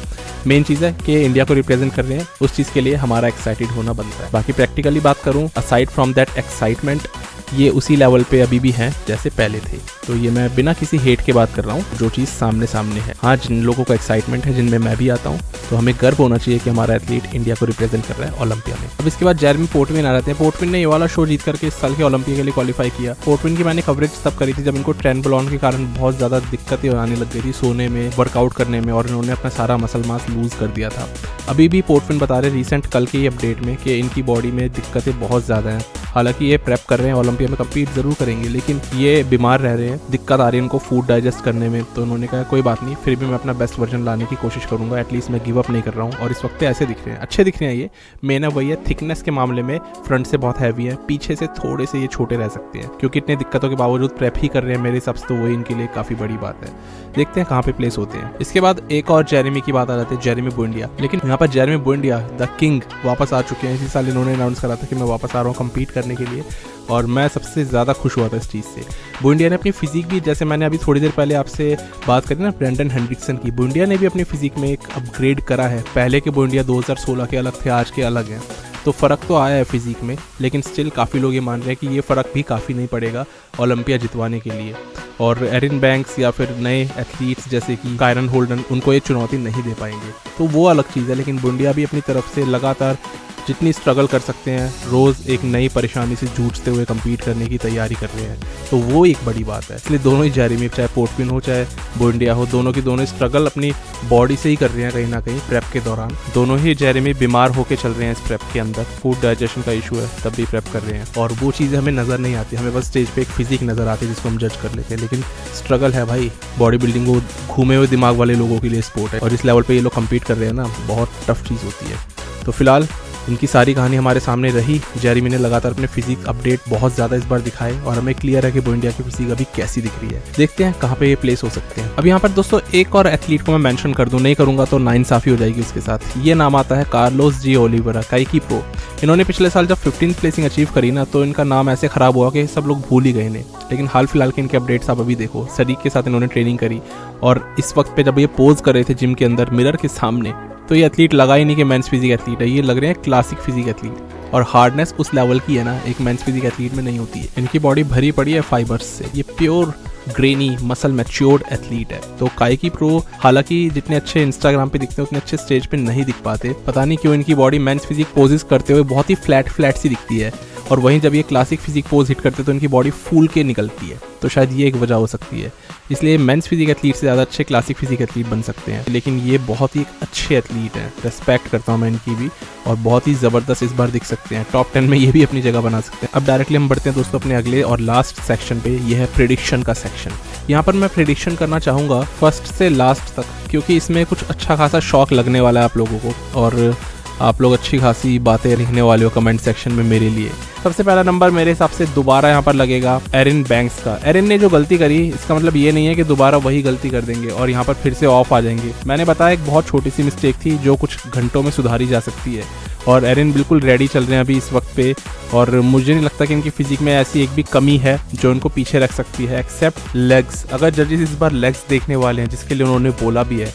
मेन चीज़ है कि इंडिया को रिप्रेजेंट कर रहे हैं, उस चीज़ के लिए हमारा एक्साइटेड होना बनता है। बाकी प्रैक्टिकली बात करूँ, असाइड फ्रॉम दैट एक्साइटमेंट, ये उसी लेवल पे अभी भी हैं जैसे पहले थे। तो ये मैं बिना किसी हेट के बात कर रहा हूँ, जो चीज़ सामने सामने है। हाँ, जिन लोगों को एक्साइटमेंट है, जिनमें मैं भी आता हूँ, तो हमें गर्व होना चाहिए कि हमारा एथलीट इंडिया को रिप्रेजेंट कर रहा है ओलंपिया में। अब इसके बाद जेरेमी पोर्टविन आ जाते हैं। पोर्टविन ने ये वाला शो जीत करके इस साल के ओलंपिया के लिए क्वालिफाई किया। पोर्टविन की मैंने कवरेज तब करी थी जब इनको ट्रेनबोलोन के कारण बहुत ज़्यादा दिक्कतें आने लग गई थी सोने में, वर्कआउट करने में, और इन्होंने अपना सारा मसल मास लूज कर दिया था। अभी भी पोर्टविन बता रहे रिसेंट कल के ही अपडेट में कि इनकी बॉडी में दिक्कतें बहुत ज़्यादा हैं। हालांकि ये प्रेप कर रहे हैं, ओलंपिया में कम्पीट ज़रूर करेंगे, लेकिन ये बीमार रह रहे हैं, दिक्कत आ रही है इनको फूड डाइजेस्ट करने में। तो उन्होंने कहा कोई बात नहीं, फिर भी मैं अपना बेस्ट वर्जन लाने की कोशिश करूँगा, एटलीस्ट मैं गिव अप नहीं कर रहा हूँ। और इस वक्त ऐसे दिख रहे हैं, अच्छे दिख रहे हैं। ये मेन है वही है, थिकनेस के मामले में फ्रंट से बहुत हैवी है, पीछे से थोड़े से ये छोटे रह सकते हैं, क्योंकि इतनी दिक्कतों के बावजूद प्रेप ही कर रहे हैं मेरे हिसाब से, तो वही इनके लिए काफ़ी बड़ी बात है। देखते हैं कहाँ पे प्लेस होते हैं। इसके बाद एक और जेरेमी की बात आ जाती है, जेरेमी बुएंडिया। लेकिन यहाँ पर जेरेमी बुएंडिया द किंग वापस आ चुके हैं। इसी साल इन्होंने अनाउंस करा था कि मैं वापस आ रहा हूँ कम्पीट करने के लिए, और मैं सबसे ज़्यादा खुश हुआ था इस चीज़ से। बुएंडिया ने अपनी फिजिक भी, जैसे मैंने अभी थोड़ी देर पहले आपसे बात करी ना ब्रेंडन हेंड्रिक्सन की, बुएंडिया ने भी अपनी फिजिक में एक अपग्रेड करा है। पहले के बुएंडिया 2016 के अलग थे, आज के अलग हैं, तो फ़र्क तो आया है फिजिक में, लेकिन स्टिल काफ़ी लोग ये मान रहे हैं कि ये फ़र्क भी काफ़ी नहीं पड़ेगा ओलंपिया जितवाने के लिए। और एरिन बैंक्स या फिर नए एथलीट्स जैसे कि कायरन होल्डन, उनको ये चुनौती नहीं दे पाएंगे, तो वो अलग चीज़ है। लेकिन बुएंडिया भी अपनी तरफ से लगातार जितनी स्ट्रगल कर सकते हैं, रोज़ एक नई परेशानी से जूझते हुए कम्पीट करने की तैयारी कर रहे हैं, तो वो एक बड़ी बात है। इसलिए दोनों ही जेरेमी, चाहे पोर्टपिन हो चाहे बुएंडिया हो, दोनों की दोनों स्ट्रगल अपनी बॉडी से ही कर रहे हैं कहीं ना कहीं प्रेप के दौरान। दोनों ही जेरेमी बीमार होकर चल रहे हैं इस प्रेप के अंदर, फूड डाइजेशन का इशू है तब भी प्रेप कर रहे हैं, और वो चीज़ें हमें नज़र नहीं आती, हमें बस स्टेज पे एक फिजिक नज़र आती है जिसको हम जज कर लेते हैं। लेकिन स्ट्रगल है भाई, बॉडी बिल्डिंग वो घूमे हुए दिमाग वाले लोगों के लिए स्पोर्ट है, और इस लेवल पर ये लोग कम्पीट कर रहे हैं ना, बहुत टफ चीज़ होती है। तो फिलहाल इनकी सारी कहानी हमारे सामने रही। जेरेमी ने लगातार अपने फिजिक अपडेट बहुत ज़्यादा इस बार दिखाए, और हमें क्लियर है कि बुएंडिया की फिजिक अभी कैसी दिख रही है। देखते हैं कहाँ पे ये प्लेस हो सकते हैं। अब यहाँ पर दोस्तों एक और एथलीट को मैं मेंशन कर दूं, नहीं करूँगा तो नाइंसाफ़ी हो जाएगी उसके साथ। ये नाम आता है कार्लोस जी ओलिवेरा, काइकी प्रो। इन्होंने पिछले साल जब 15th प्लेसिंग अचीव करी ना, तो इनका नाम ऐसे ख़राब हुआ कि सब लोग भूल ही गए इन्हें। लेकिन हाल फिलहाल के इनके अपडेट्स आप अभी देखो, सरीक के साथ इन्होंने ट्रेनिंग करी, और इस वक्त पे जब ये पोज कर रहे थे जिम के अंदर मिरर के सामने, तो ये एथलीट लगा ही नहीं कि मेंस फिजिक एथलीट है, ये लग रहे हैं क्लासिक फिजिक एथलीट। और हार्डनेस उस लेवल की है ना, एक मेंस फिजिक एथलीट में नहीं होती है। इनकी बॉडी भरी पड़ी है फाइबर्स से, ये pure granny muscle matured athlete है। तो काइकी प्रो हालांकि जितने अच्छे इंस्टाग्राम पे दिखते हैं उतने अच्छे स्टेज पे नहीं दिख पाते, पता नहीं क्यों इनकी बॉडी मेंस फिजिक पोजेस करते हुए बहुत ही फ्लैट सी दिखती है, और वहीं जब ये क्लासिक फिजिक पोज हिट करते हैं तो इनकी बॉडी फूल के निकलती है। तो शायद ये एक वजह हो सकती है, इसलिए मेंस फिजिक एथलीट से ज़्यादा अच्छे क्लासिक फिजिक एथलीट बन सकते हैं। लेकिन ये बहुत ही अच्छे एथलीट हैं, रेस्पेक्ट करता हूँ मैं इनकी भी, और बहुत ही ज़बरदस्त इस बार दिख सकते हैं। टॉप 10 में ये भी अपनी जगह बना सकते हैं। अब डायरेक्टली हम बढ़ते हैं दोस्तों अपने अगले और लास्ट सेक्शन पे, ये है प्रेडिक्शन का सेक्शन। यहाँ पर मैं प्रेडिक्शन करना चाहूँगा फर्स्ट से लास्ट तक, क्योंकि इसमें कुछ अच्छा खासा शौक लगने वाला है आप लोगों को, और आप लोग अच्छी खासी बातें लिखने वाले हो कमेंट सेक्शन में मेरे लिए। सबसे पहला नंबर मेरे हिसाब से दोबारा यहाँ पर लगेगा एरिन बैंक्स का। एरिन ने जो गलती करी, इसका मतलब ये नहीं है कि दोबारा वही गलती कर देंगे और यहाँ पर फिर से ऑफ आ जाएंगे। मैंने बताया एक बहुत छोटी सी मिस्टेक थी जो कुछ घंटों में सुधारी जा सकती है, और एरिन बिल्कुल रेडी चल रहे हैं अभी इस वक्त पे, और मुझे नहीं लगता कि इनकी फिजिक में ऐसी एक भी कमी है जो इनको पीछे रख सकती है, एक्सेप्ट लेग्स। अगर जजेस इस बार लेग्स देखने वाले हैं, जिसके लिए उन्होंने बोला भी है,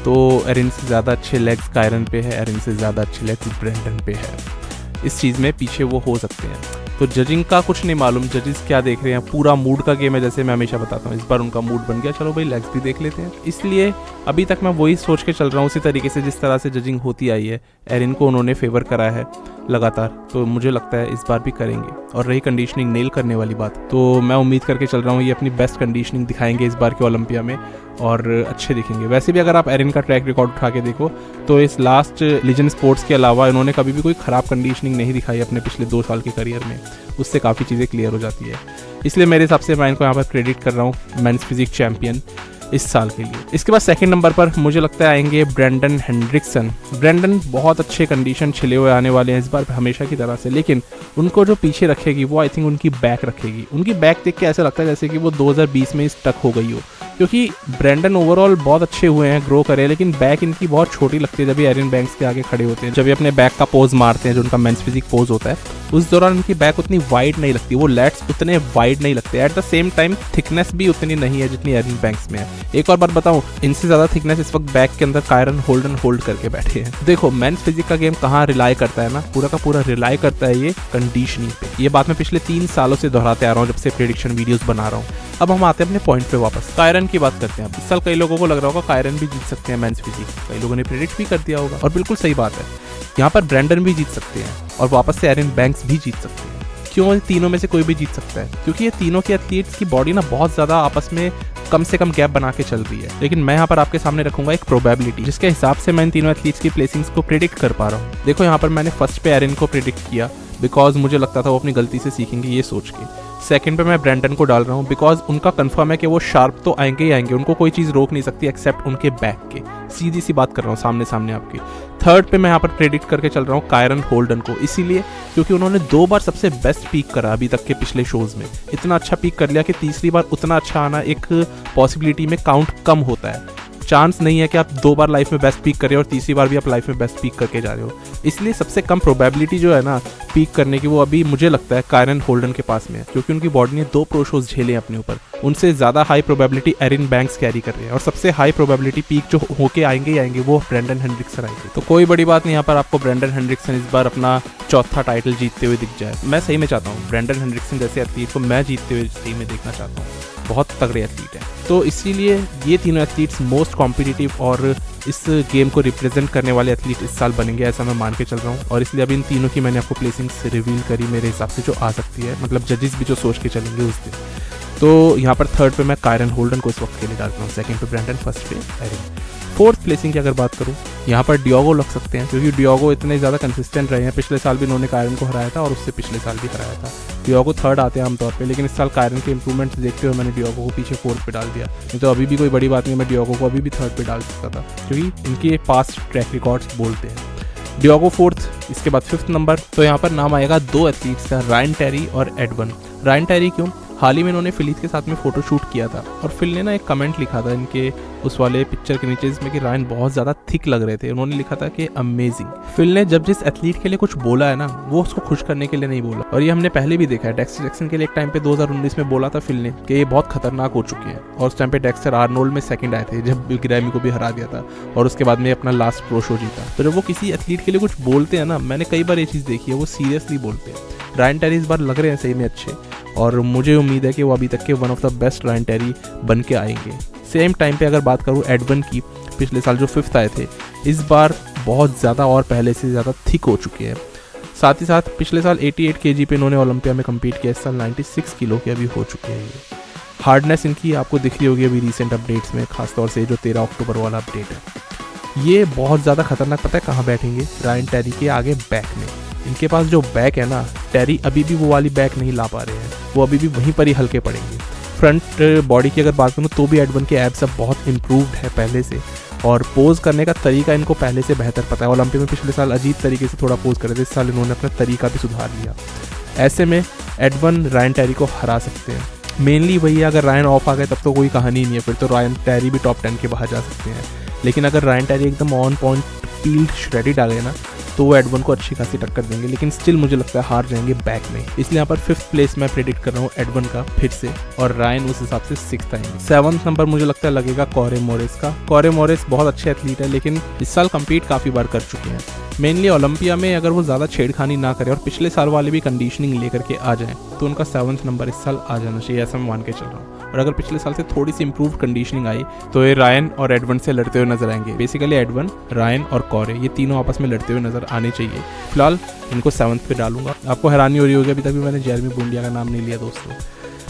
तो एरिन से ज़्यादा अच्छे लेग्स कायरन पे है, एरिन से ज़्यादा अच्छे लेग्स ब्रेंडन पे है। इस चीज़ में पीछे वो हो सकते हैं। तो जजिंग का कुछ नहीं मालूम, जजेस क्या देख रहे हैं, पूरा मूड का गेम है, जैसे मैं हमेशा बताता हूँ। इस बार उनका मूड बन गया, चलो भाई लेग्स भी देख लेते हैं। इसलिए अभी तक मैं वही सोच के चल रहा हूँ, उसी तरीके से जिस तरह से जजिंग होती आई है। एरिन को उन्होंने फेवर करा है लगातार, तो मुझे लगता है इस बार भी करेंगे। और रही कंडीशनिंग नेल करने वाली बात, तो मैं उम्मीद करके चल रहा हूँ ये अपनी बेस्ट कंडीशनिंग दिखाएंगे इस बार के ओलंपिया में, और अच्छे दिखेंगे। वैसे भी अगर आप एरिन का ट्रैक रिकॉर्ड उठा के देखो, तो इस लास्ट लीजेंड स्पोर्ट्स के अलावा इन्होंने कभी भी कोई ख़राब कंडीशनिंग नहीं दिखाई अपने पिछले 2 साल के करियर में। उससे काफ़ी चीज़ें क्लियर हो जाती है। इसलिए मेरे हिसाब से मैं इनको यहाँ पर क्रेडिट कर रहा हूँ मेंस फिजिक चैंपियन इस साल के लिए। इसके बाद सेकंड नंबर पर मुझे लगता है आएंगे ब्रेंडन हेंड्रिक्सन। ब्रेंडन बहुत अच्छे कंडीशन छिले हुए आने वाले हैं इस बार हमेशा की तरह से, लेकिन उनको जो पीछे रखेगी वो आई थिंक उनकी बैक रखेगी। उनकी बैक देख के ऐसा लगता है जैसे कि वो 2020 में स्टक हो गई हो, क्योंकि ब्रेंडन ओवरऑल बहुत अच्छे हुए हैं, ग्रो करे, लेकिन बैक इनकी बहुत छोटी लगती है जब ये एरिन बैंक्स के आगे खड़े होते हैं। जब ये अपने बैक का पोज मारते हैं, जो उनका मेंस फिजिक पोज होता है, उस दौरान उनकी बैक उतनी वाइड नहीं लगती, वो लैट्स उतने वाइड नहीं लगते। At the same time thickness भी उतनी नहीं है जितनी एरिन बैंक्स में है। एक और बात बताऊं, इनसे ज़्यादा थिकनेस इस वक्त बैक के अंदर कायरन होल्डन होल्ड करके बैठे हैं। देखो मेंस फिजिक का गेम कहाँ रिलाई करता है ना, पूरा का पूरा रिलाई करता है ये कंडीशनिंग पे। ये बात मैं पिछले 3 सालों से दोहराते आ रहा हूँ जब से प्रेडिक्शन वीडियोस बना रहा हूँ। अब हम आते हैं अपने पॉइंट पे वापस। कायरन की बात करते हैं। इस साल कई लोगों को लग रहा होगा कायरन भी जीत सकते हैं मेंस फिजिक, कई लोगों ने प्रेडिक्ट भी कर दिया होगा, और बिल्कुल सही बात है। यहाँ पर ब्रेंडन भी जीत सकते हैं और वापस से एरिन बैंक्स भी जीत सकते हैं। क्यों? तीनों में से कोई भी जीत सकता है, क्योंकि ये तीनों के एथलीट्स की बॉडी ना बहुत ज़्यादा आपस में कम से कम गैप बना के चल रही है। लेकिन मैं यहाँ पर आपके सामने रखूंगा एक प्रोबेबिलिटी जिसके हिसाब से मैं इन तीनों एथलीट्स की प्लेसिंग्स को प्रिडिक्ट कर पा रहा हूँ। देखो यहाँ पर मैंने फर्स्ट पे एरिन को प्रिडिक्ट किया बिकॉज मुझे लगता था वो अपनी गलती से सीखेंगे ये सोच के। सेकंड पे मैं ब्रेंडन को डाल रहा हूँ बिकॉज उनका कंफर्म है कि वो शार्प तो आएंगे ही आएंगे, उनको कोई चीज़ रोक नहीं सकती एक्सेप्ट उनके बैक के। सीधी सी बात कर रहा हूँ सामने सामने आपकी। थर्ड पे मैं यहाँ पर प्रेडिक्ट करके चल रहा हूँ कायरन होल्डन को, इसीलिए क्योंकि उन्होंने 2 बार सबसे बेस्ट पीक करा अभी तक के पिछले शोज़ में। इतना अच्छा पीक कर लिया कि तीसरी बार उतना अच्छा आना एक पॉसिबिलिटी में काउंट कम होता है। चांस नहीं है कि आप 2 बार लाइफ में बेस्ट पीक कर रहे हो और तीसरी बार भी आप लाइफ में बेस्ट पीक करके जा रहे हो। इसलिए सबसे कम प्रोबेबिलिटी जो है ना पीक करने की वो अभी मुझे लगता है कायरन होल्डन के पास में है, क्योंकि उनकी बॉडी ने 2 प्रो शोज झेले अपने ऊपर। उनसे ज़्यादा high probability Erin Banks carry कर रहे हैं और सबसे हाई प्रोबेबिलिटी पीक जो होके आएंगे ही आएंगे वो ब्रेंडन हेंड्रिक्सन आएंगे। तो कोई बड़ी बात नहीं यहाँ पर आपको ब्रेंडन हेंड्रिक्सन इस बार अपना चौथा टाइटल जीतते हुए दिख जाए। मैं सही में चाहता हूँ ब्रेंडन हेंड्रिक्सन जैसे एथलीट को मैं जीतते हुए सही में देखना चाहता हूँ। बहुत तगड़े एथलीट हैं, तो इसीलिए ये तीनों एथलीट्स मोस्ट कॉम्पिटिटिव और इस गेम को रिप्रेजेंट करने वाले एथलीट इस साल बनेंगे, ऐसा मैं मान के चल रहा हूँ। और इसलिए अभी इन तीनों की मैंने आपको प्लेसिंग्स रिवील करी मेरे हिसाब से जो आ सकती है, मतलब जजेस भी जो सोच के चलेंगे उस दिन। तो यहाँ पर थर्ड पे मैं कायरन होल्डन को इस वक्त के लिए डालता हूँ, सेकंड पे ब्रेंडन, फर्स्ट पे एरिन। फोर्थ प्लेसिंग की अगर बात करूँ यहाँ पर डियोगो लग सकते हैं, क्योंकि डियोगो इतने ज़्यादा कंसिस्टेंट रहे हैं। पिछले साल भी उन्होंने कायरन को हराया था और उससे पिछले साल भी हराया था। डियोगो थर्ड आते हैं आमतौर पे, लेकिन इस साल कायरन के इंप्रूवमेंट्स देखते हुए मैंने डियोगो को पीछे फोर्थ पे डाल दिया। नहीं तो अभी भी कोई बड़ी बात नहीं, मैं डियोगो को अभी भी थर्ड पे डाल सकता था, क्योंकि इनके पास ट्रैक रिकॉर्ड्स बोलते हैं। डियोगो फोर्थ, इसके बाद फिफ्थ नंबर। तो यहाँ पर नाम आएगा 2 एथलीट्स का, रायन टेरी और एडवन। रायन टेरी क्यों? हाल ही में इन्होंने फिलिस के साथ में फोटो शूट किया था और फिल ने ना एक कमेंट लिखा था इनके उस वाले पिक्चर के नीचे जिसमें कि रायन बहुत ज़्यादा थिक लग रहे थे। उन्होंने लिखा था कि अमेजिंग। फिल ने जब जिस एथलीट के लिए कुछ बोला है ना वो उसको खुश करने के लिए नहीं बोला, और ये हमने पहले भी देखा है। डेक्स्टर जैक्सन के लिए एक टाइम पे 2019 में बोला था फिल ने कि ये बहुत खतरनाक हो चुके हैं, और उस टाइम पे डेक्स्टर आर्नोल्ड में सेकंड आए थे जब ग्रैमी को भी हरा दिया था, और उसके बाद में अपना लास्ट प्रो शो जीता। तो जब वो किसी एथलीट के लिए कुछ बोलते हैं ना, मैंने कई बार ये चीज़ देखी है, वो सीरियसली बोलते हैं। रायन टेरी इस बार लग रहे हैं सही में अच्छे, और मुझे उम्मीद है कि वो अभी तक के one of the best Ryan Terry बन के आएंगे। सेम टाइम पे अगर बात करूँ एडवन की, पिछले साल जो 5th आए थे, इस बार बहुत ज़्यादा और पहले से ज़्यादा थिक हो चुके हैं। साथ ही साथ पिछले साल 88 kg पे इन्होंने ओलंपिया में कम्पीट किया, इस साल 96 किलो के अभी हो चुके हैं। ये हार्डनेस इनकी आपको दिख रही होगी अभी रिसेंट अपडेट्स में, खासतौर से जो 13 अक्टूबर वाला अपडेट है। ये बहुत ज़्यादा खतरनाक, पता है कहाँ बैठेंगे? रायन टेरी के आगे बैक में। इनके पास जो बैक है ना, टेरी अभी भी वो वाली बैक नहीं ला पा रहे हैं, वो अभी भी वहीं पर ही हल्के पड़ेंगे। फ्रंट बॉडी की अगर बात करूँ तो भी एडवन के एब्स अब बहुत इम्प्रूव्ड है पहले से, और पोज करने का तरीका इनको पहले से बेहतर पता है। ओलंपिक में पिछले साल अजीब तरीके से थोड़ा पोज कर रहे थे, इस साल इन्होंने अपना तरीका भी सुधार लिया। ऐसे में एडवन रायन टेरी को हरा सकते हैं। मेनली वही है, अगर रायन ऑफ आ गए तब तो कोई कहानी नहीं है, फिर तो रायन टेरी भी टॉप 10 के बाहर जा सकते हैं। लेकिन अगर रायन टेरी एकदम ऑन पॉइंट फील्ड श्रेडिड आ गए ना, तो वो एडवन को अच्छी खासी टक्कर देंगे, लेकिन स्टिल मुझे लगता है हार जाएंगे बैक में। इसलिए यहाँ पर 5th प्लेस मैं प्रेडिक्ट कर रहा हूँ एडवन का फिर से, और रायन उस हिसाब से 6th आएंगे। 7th नंबर मुझे लगता है लगेगा कॉरे मोरेस का। कॉरे मोरेस बहुत अच्छे एथलीट है, लेकिन इस साल कम्पीट काफ़ी बार कर चुके हैं। मेनली ओलंपिया में अगर वो ज़्यादा छेड़खानी ना करें और पिछले साल वाले भी कंडीशनिंग लेकर के आ जाएं, तो उनका 7th नंबर इस साल आ जाना चाहिए, ऐसा मैं मान के चल रहा हूँ। और अगर पिछले साल से थोड़ी सी इंप्रूव्ड कंडीशनिंग आई तो ये रायन और एडवन से लड़ते हुए नजर आएंगे। बेसिकली एडवन, रायन और कॉरे, ये तीनों आपस में लड़ते हुए नजर आने चाहिए। फिलहाल इनको 7th पे डालूंगा। आपको हैरानी हो रही होगी अभी तक भी मैंने जेरेमी बुंडिया का नाम नहीं लिया दोस्तों।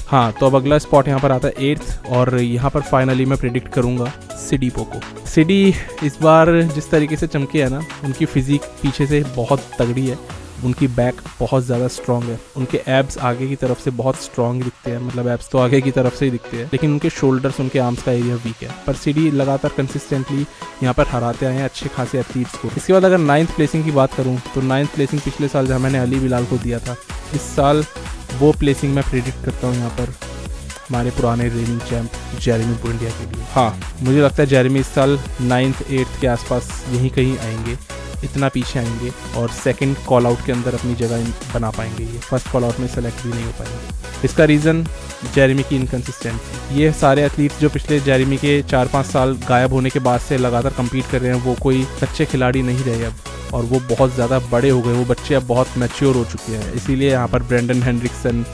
हाँ, तो अब अगला स्पॉट यहाँ पर आता है 8th, और यहाँ पर फाइनली मैं प्रेडिक्ट करूँगा सिडी पोको। सिडी इस बार जिस तरीके से चमके है ना, उनकी फिजिक पीछे से बहुत तगड़ी है, उनकी बैक बहुत ज़्यादा स्ट्रॉन्ग है, उनके एब्स आगे की तरफ से बहुत स्ट्रॉन्ग दिखते हैं, मतलब एब्स तो आगे की तरफ से ही दिखते हैं, लेकिन उनके शोल्डर्स, उनके आर्म्स का एरिया वीक है। पर सिडी लगातार कंसिस्टेंटली यहाँ पर हराते आए हैं अच्छे खासे एथलीट्स को। इसके बाद अगर 9th प्लेसिंग की बात करूँ तो 9th प्लेसिंग पिछले साल जहाँ मैंने अली बिलाल को दिया था, इस साल वो प्लेसिंग मैं प्रेडिक्ट करता हूँ यहाँ पर हमारे पुराने रेनिंग चैम्प जेरेमी बुंडिया के लिए। हाँ, मुझे लगता है जेरेमी इस साल 9th 8th के आसपास यहीं कहीं आएंगे, इतना पीछे आएंगे, और सेकंड कॉल आउट के अंदर अपनी जगह बना पाएंगे। ये फर्स्ट कॉल आउट में सेलेक्ट भी नहीं हो पाएंगे। इसका रीज़न जेरेमी की इनकन्सिस्टेंसी। ये सारे एथलीट्स जो पिछले जेरेमी के 4-5 साल गायब होने के बाद से लगातार कम्पीट कर रहे हैं, वो कोई कच्चे खिलाड़ी नहीं रहे अब, और वो बहुत ज़्यादा बड़े हो गए, वो बच्चे अब बहुत मैच्योर हो चुके हैं। इसीलिए यहाँ पर ब्रेंडन हेंड्रिक्सन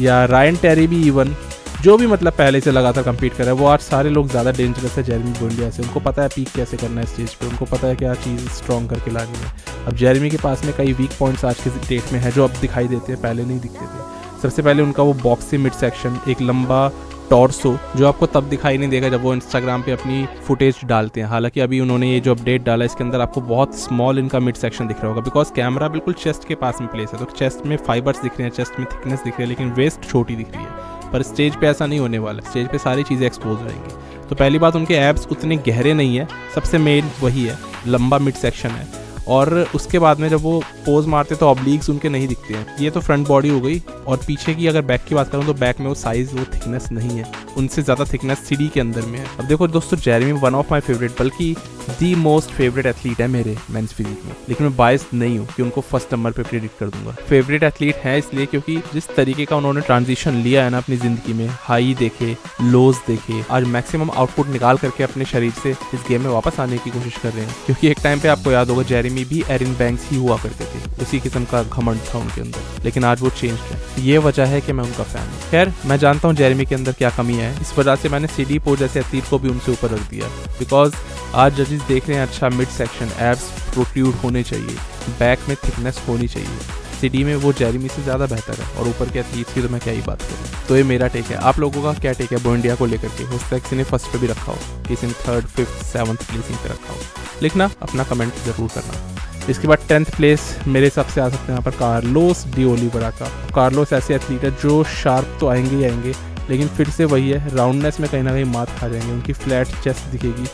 या रायन टेरी भी इवन जो भी मतलब पहले से लगातार कम्पीट कर रहा है, वो आज सारे लोग ज़्यादा डेंजरस है जेरेमी बुंडिया से। उनको पता है पीक कैसे करना है स्टेज पे, उनको पता है क्या चीज़ स्ट्रॉन्ग करके लानी है। अब जेरेमी के पास में कई वीक पॉइंट्स आज के डेट में है जो अब दिखाई देते हैं, पहले नहीं दिखते थे। सबसे पहले उनका वो बॉक्स से मिड सेक्शन, एक लंबा टॉर्सो, जो आपको तब दिखाई नहीं देगा जब वो इंस्टाग्राम पे अपनी फुटेज डालते हैं। हालांकि अभी उन्होंने ये जो अपडेट डाला इसके अंदर आपको बहुत स्मॉल इनका मिड सेक्शन दिख रहा होगा, बिकॉज कैमरा बिल्कुल चेस्ट के पास में प्लेस है, तो चेस्ट में फाइबर्स दिख रहे हैं, चेस्ट में थिकनेस दिख रही है, लेकिन वेस्ट छोटी दिख रही है। पर स्टेज पे ऐसा नहीं होने वाला, स्टेज पे सारी चीज़ें एक्सपोज रहेंगी। तो पहली बात, उनके एब्स उतने गहरे नहीं है, सबसे मेन वही है, लंबा मिड सेक्शन है। और उसके बाद में जब वो पोज मारते तो ऑब्लिक्स उनके नहीं दिखते हैं। ये तो फ्रंट बॉडी हो गई। और पीछे की अगर बैक की बात करूँ तो बैक में वो साइज़, वो थिकनेस नहीं है, उनसे ज़्यादा थिकनेस सीडी के अंदर में है। अब देखो दोस्तों, Jeremy one of my favourite, बल्कि दी मोस्ट फेवरेट एथलीट है मेरे मेंस फिजिक में। लेकिन मैं बायस्ड नहीं हूँ कि उनको फर्स्ट नंबर पे प्रेडिक्ट कर दूंगा। फेवरेट एथलीट है इसलिए क्योंकि जिस तरीके का उन्होंने ट्रांजिशन लिया है ना अपनी ज़िंदगी में, हाई देखे, लोज देखे, आज मैक्सिमम आउटपुट निकाल करके अपने शरीर से इस गेम में वापस आने की कोशिश कर रहे हैं। क्योंकि एक टाइम पे आपको याद होगा जेरेमी भी एरिन बैंक्स ही हुआ करते थे, उसी किस्म का घमंड था उनके अंदर, लेकिन आज वो चेंज है। ये वजह है कि मैं उनका फैन हूँ। खैर, मैं जानता हूँ जेरेमी के अंदर क्या कमी है, इस वजह से मैंने सीडी पो जैसे एथलीट को भी उनसे ऊपर रख दिया। बिकॉज आज जजेस देख रहे हैं अच्छा मिड सेक्शन, एब्स प्रोट्रूड होने चाहिए, बैक में थिकनेस होनी चाहिए। सीडी में वो जेरेमी से ज़्यादा बेहतर है, और ऊपर के एथलीट्स की तो मैं क्या ही बात करूँ। तो ये मेरा टेक है। आप लोगों का क्या टेक है बोइंडिया को लेकर के? हो सकता है किसी ने फर्स्ट पे भी रखा हो, किसी ने थर्ड, फिफ्थ, सेवंथ प्लेसिंग पे रखा हो। लिखना, अपना कमेंट ज़रूर करना। इसके बाद 10th प्लेस मेरे हिसाब से आ सकते हैं यहाँ पर कार्लोस डी ओलिवेरा। कार्लोस ऐसे एथलीट है जो शार्प तो आएंगे ही आएंगे, लेकिन फिर से वही है, राउंडनेस में कहीं ना कहीं मात खा जाएंगे। उनकी फ्लैट चेस्ट दिखेगी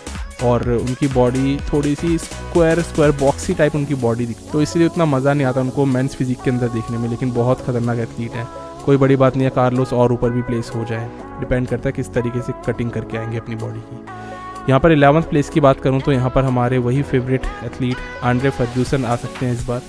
और उनकी बॉडी थोड़ी सी स्क्वायर बॉक्सी टाइप उनकी बॉडी दिखती, तो इसलिए उतना मज़ा नहीं आता उनको मेंस फिजिक के अंदर देखने में। लेकिन बहुत खतरनाक एथलीट है, कोई बड़ी बात नहीं है, कार्लोस और ऊपर भी प्लेस हो जाए, डिपेंड करता है किस तरीके से कटिंग करके आएंगे अपनी बॉडी की। यहाँ पर 11th प्लेस की बात करूँ तो यहाँ पर हमारे वही फेवरेट एथलीट आंड्रे फर्ग्यूसन आ सकते हैं इस बार।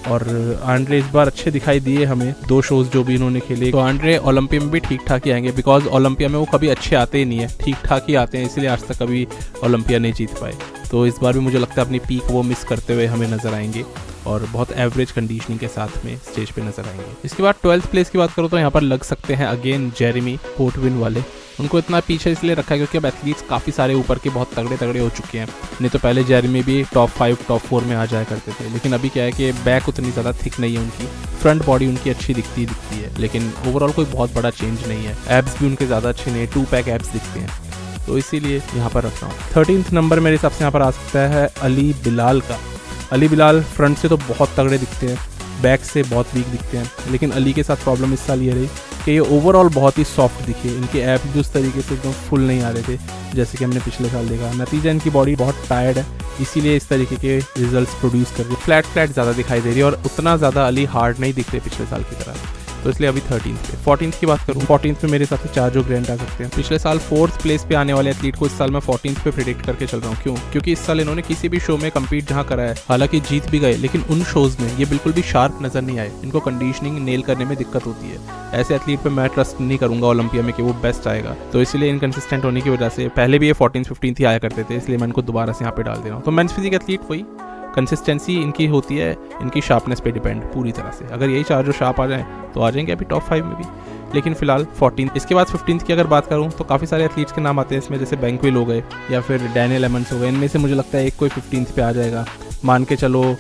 और आंड्रे इस बार अच्छे दिखाई दिए हमें, 2 शोज़ जो भी इन्होंने खेले। तो आंड्रे ओलंपिया में भी ठीक ठाक ही आएंगे, बिकॉज ओलंपिया में वो कभी अच्छे आते ही नहीं है, ठीक ठाक ही आते हैं, इसलिए आज तक कभी ओलंपिया नहीं जीत पाए। तो इस बार भी मुझे लगता है अपनी पीक वो मिस करते हुए हमें नज़र आएंगे, और बहुत एवरेज कंडीशनिंग के साथ में स्टेज पे नजर आएंगे। इसके बाद 12th प्लेस की बात करो तो यहाँ पर लग सकते हैं अगेन जेरेमी पोर्टविन वाले। उनको इतना पीछे इसलिए रखा है क्योंकि अब एथलीट्स काफ़ी सारे ऊपर के बहुत तगड़े हो चुके हैं। नहीं तो पहले जेरेमी भी टॉप 5, टॉप 4 में आ जाया करते थे, लेकिन अभी क्या है कि बैक उतनी ज़्यादा थिक नहीं है उनकी, फ्रंट बॉडी उनकी अच्छी दिखती है, लेकिन ओवरऑल कोई बहुत बड़ा चेंज नहीं है। एब्स भी उनके ज़्यादा अच्छे नहीं, 2 पैक एब्स दिखते हैं, तो इसीलिए यहाँ पर रख रहा हूँ। 13th नंबर मेरे हिसाब से यहाँ पर आ सकता है अली बिलाल का। अली बिलाल फ्रंट से तो बहुत तगड़े दिखते हैं, बैक से बहुत वीक दिखते हैं, लेकिन अली के साथ प्रॉब्लम इस साल ये रही कि ये ओवरऑल बहुत ही सॉफ्ट दिखे। इनके एब्स भी उस तरीके से एकदम फुल नहीं आ रहे थे जैसे कि हमने पिछले साल देखा। नतीजा इनकी बॉडी बहुत टायर्ड है, इसीलिए इस तरीके के रिजल्ट्स प्रोड्यूस कर रही है। फ्लैट ज़्यादा दिखाई दे रही है और उतना ज़्यादा अली हार्ड नहीं दिख रहे पिछले साल की तरह, तो इसलिए अभी 13th पे। 14th की बात करूँ, 14th पे मेरे हिसाब से चार्जो ग्रैंट आ सकते हैं। पिछले साल 4th प्लेस पे आने वाले एथलीट को इस साल मैं 14th पे प्रेडिक्ट करके चल रहा हूँ। क्यों? क्योंकि इस साल इन्होंने किसी भी शो में कम्पीट जहाँ करा है, हालांकि जीत भी गए, लेकिन उन शोज में ये बिल्कुल भी शार्प नजर नहीं आए। इनको कंडीशनिंग नेल करने में दिक्कत होती है। ऐसे एथलीट पे मैं ट्रस्ट नहीं करूंगा ओलंपिया में कि वो बेस्ट आएगा, तो इसलिए इनकंसिस्टेंट होने की वजह से पहले भी ये 14th 15th ही आया करते थे, इसलिए मैं इनको दोबारा से यहाँ पे डाल दे रहा हूँ। तो मेंस फिजिक एथलीट वही कंसिस्टेंसी इनकी होती है, इनकी शार्पनेस पे डिपेंड पूरी तरह से। अगर यही 4 जो शार्प आ जाए तो आ जाएंगे अभी टॉप 5 में भी, लेकिन फिलहाल 14th। इसके बाद 15th की अगर बात करूं तो काफ़ी सारे एथलीट्स के नाम आते हैं इसमें, जैसे बैंकविल हो गए या फिर डैनियल एमंस हो गए। इनमें से मुझे लगता है एक कोई 15th पे आ जाएगा, मान के चलो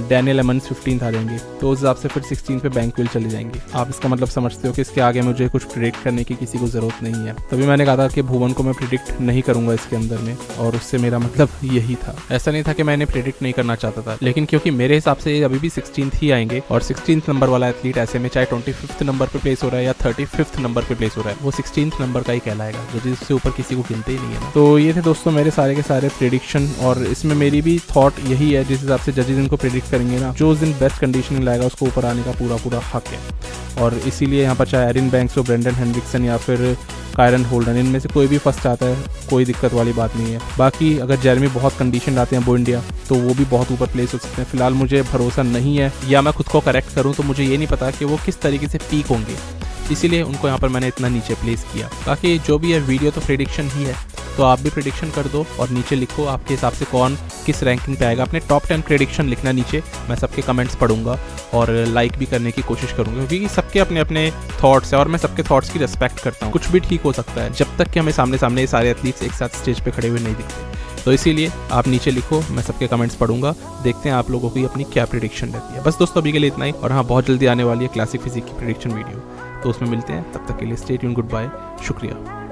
डैनियल एमंस 15th आ जाएंगे, तो उस हिसाब से फिर 16th पे बैंकविल चले जाएंगे। आप इसका मतलब समझते हो कि इसके आगे मुझे कुछ प्रिडिक्ट करने की किसी को ज़रूरत नहीं है। तभी मैंने कहा था कि भुवन को मैं प्रिडिक्ट नहीं करूंगा इसके अंदर में, और उससे मेरा मतलब यही था। ऐसा नहीं था कि मैंने प्रिडिक्ट नहीं करना चाहता था, लेकिन क्योंकि मेरे हिसाब से अभी भी 16th ही आएंगे, और 16th नंबर वाला एथलीट ऐसे में चाहे 25th नंबर पर प्लेस हो रहा है या 35th नंबर पर प्लेस हो रहा है, वो 16th नंबर का ही कहलाएगा, जो जिससे ऊपर किसी को गिनते ही नहीं है। तो ये थे दोस्तों मेरे सारे के सारे प्रिडिक्शन, और इसमें मेरी भी थॉट यही है, जिस हिसाब से जजेस इनको प्रिडिक्ट करेंगे ना, जो उस दिन बेस्ट कंडीशनिंग लाएगा उसको ऊपर आने का पूरा हक है। और इसीलिए यहाँ पर चाहे एरिन बैंक्स हो, ब्रेंडन हेनरिक्सन या फिर कायरन होल्डन, इनमें से कोई भी फर्स्ट आता है, कोई दिक्कत वाली बात नहीं है। बाकी अगर जेरेमी बहुत कंडीशन आते हैं बोइंडिया, तो वो भी बहुत ऊपर प्लेस हो सकते हैं। फिलहाल मुझे भरोसा नहीं है, या मैं खुद को करेक्ट करूँ तो मुझे ये नहीं पता कि वो किस तरीके से पीक होंगे, इसीलिए उनको यहाँ पर मैंने इतना नीचे प्लेस किया। बाकी जो भी है वीडियो तो प्रेडिक्शन ही है, तो आप भी प्रेडिक्शन कर दो और नीचे लिखो आपके हिसाब से कौन किस रैंकिंग पे आएगा। अपने टॉप 10 प्रेडिक्शन लिखना नीचे, मैं सबके कमेंट्स पढ़ूंगा और लाइक भी करने की कोशिश करूंगा, क्योंकि सबके अपने अपने थॉट्स है और मैं सबके थॉट्स की रिस्पेक्ट करता हूँ। कुछ भी ठीक हो सकता है जब तक कि हमें सामने सामने ये सारे एथलीट्स एक साथ स्टेज पे खड़े हुए नहीं दिखते। तो इसीलिए आप नीचे लिखो, मैं सबके कमेंट्स पढ़ूंगा, देखते हैं आप लोगों की अपनी क्या प्रेडिक्शन रहती है। बस दोस्तों अभी के लिए इतना ही, और हाँ बहुत जल्दी आने वाली है क्लासिक फिजिक की प्रेडिक्शन वीडियो। तो उसमें मिलते हैं। तब तक के लिए स्टे ट्यून, गुड बाय, शुक्रिया।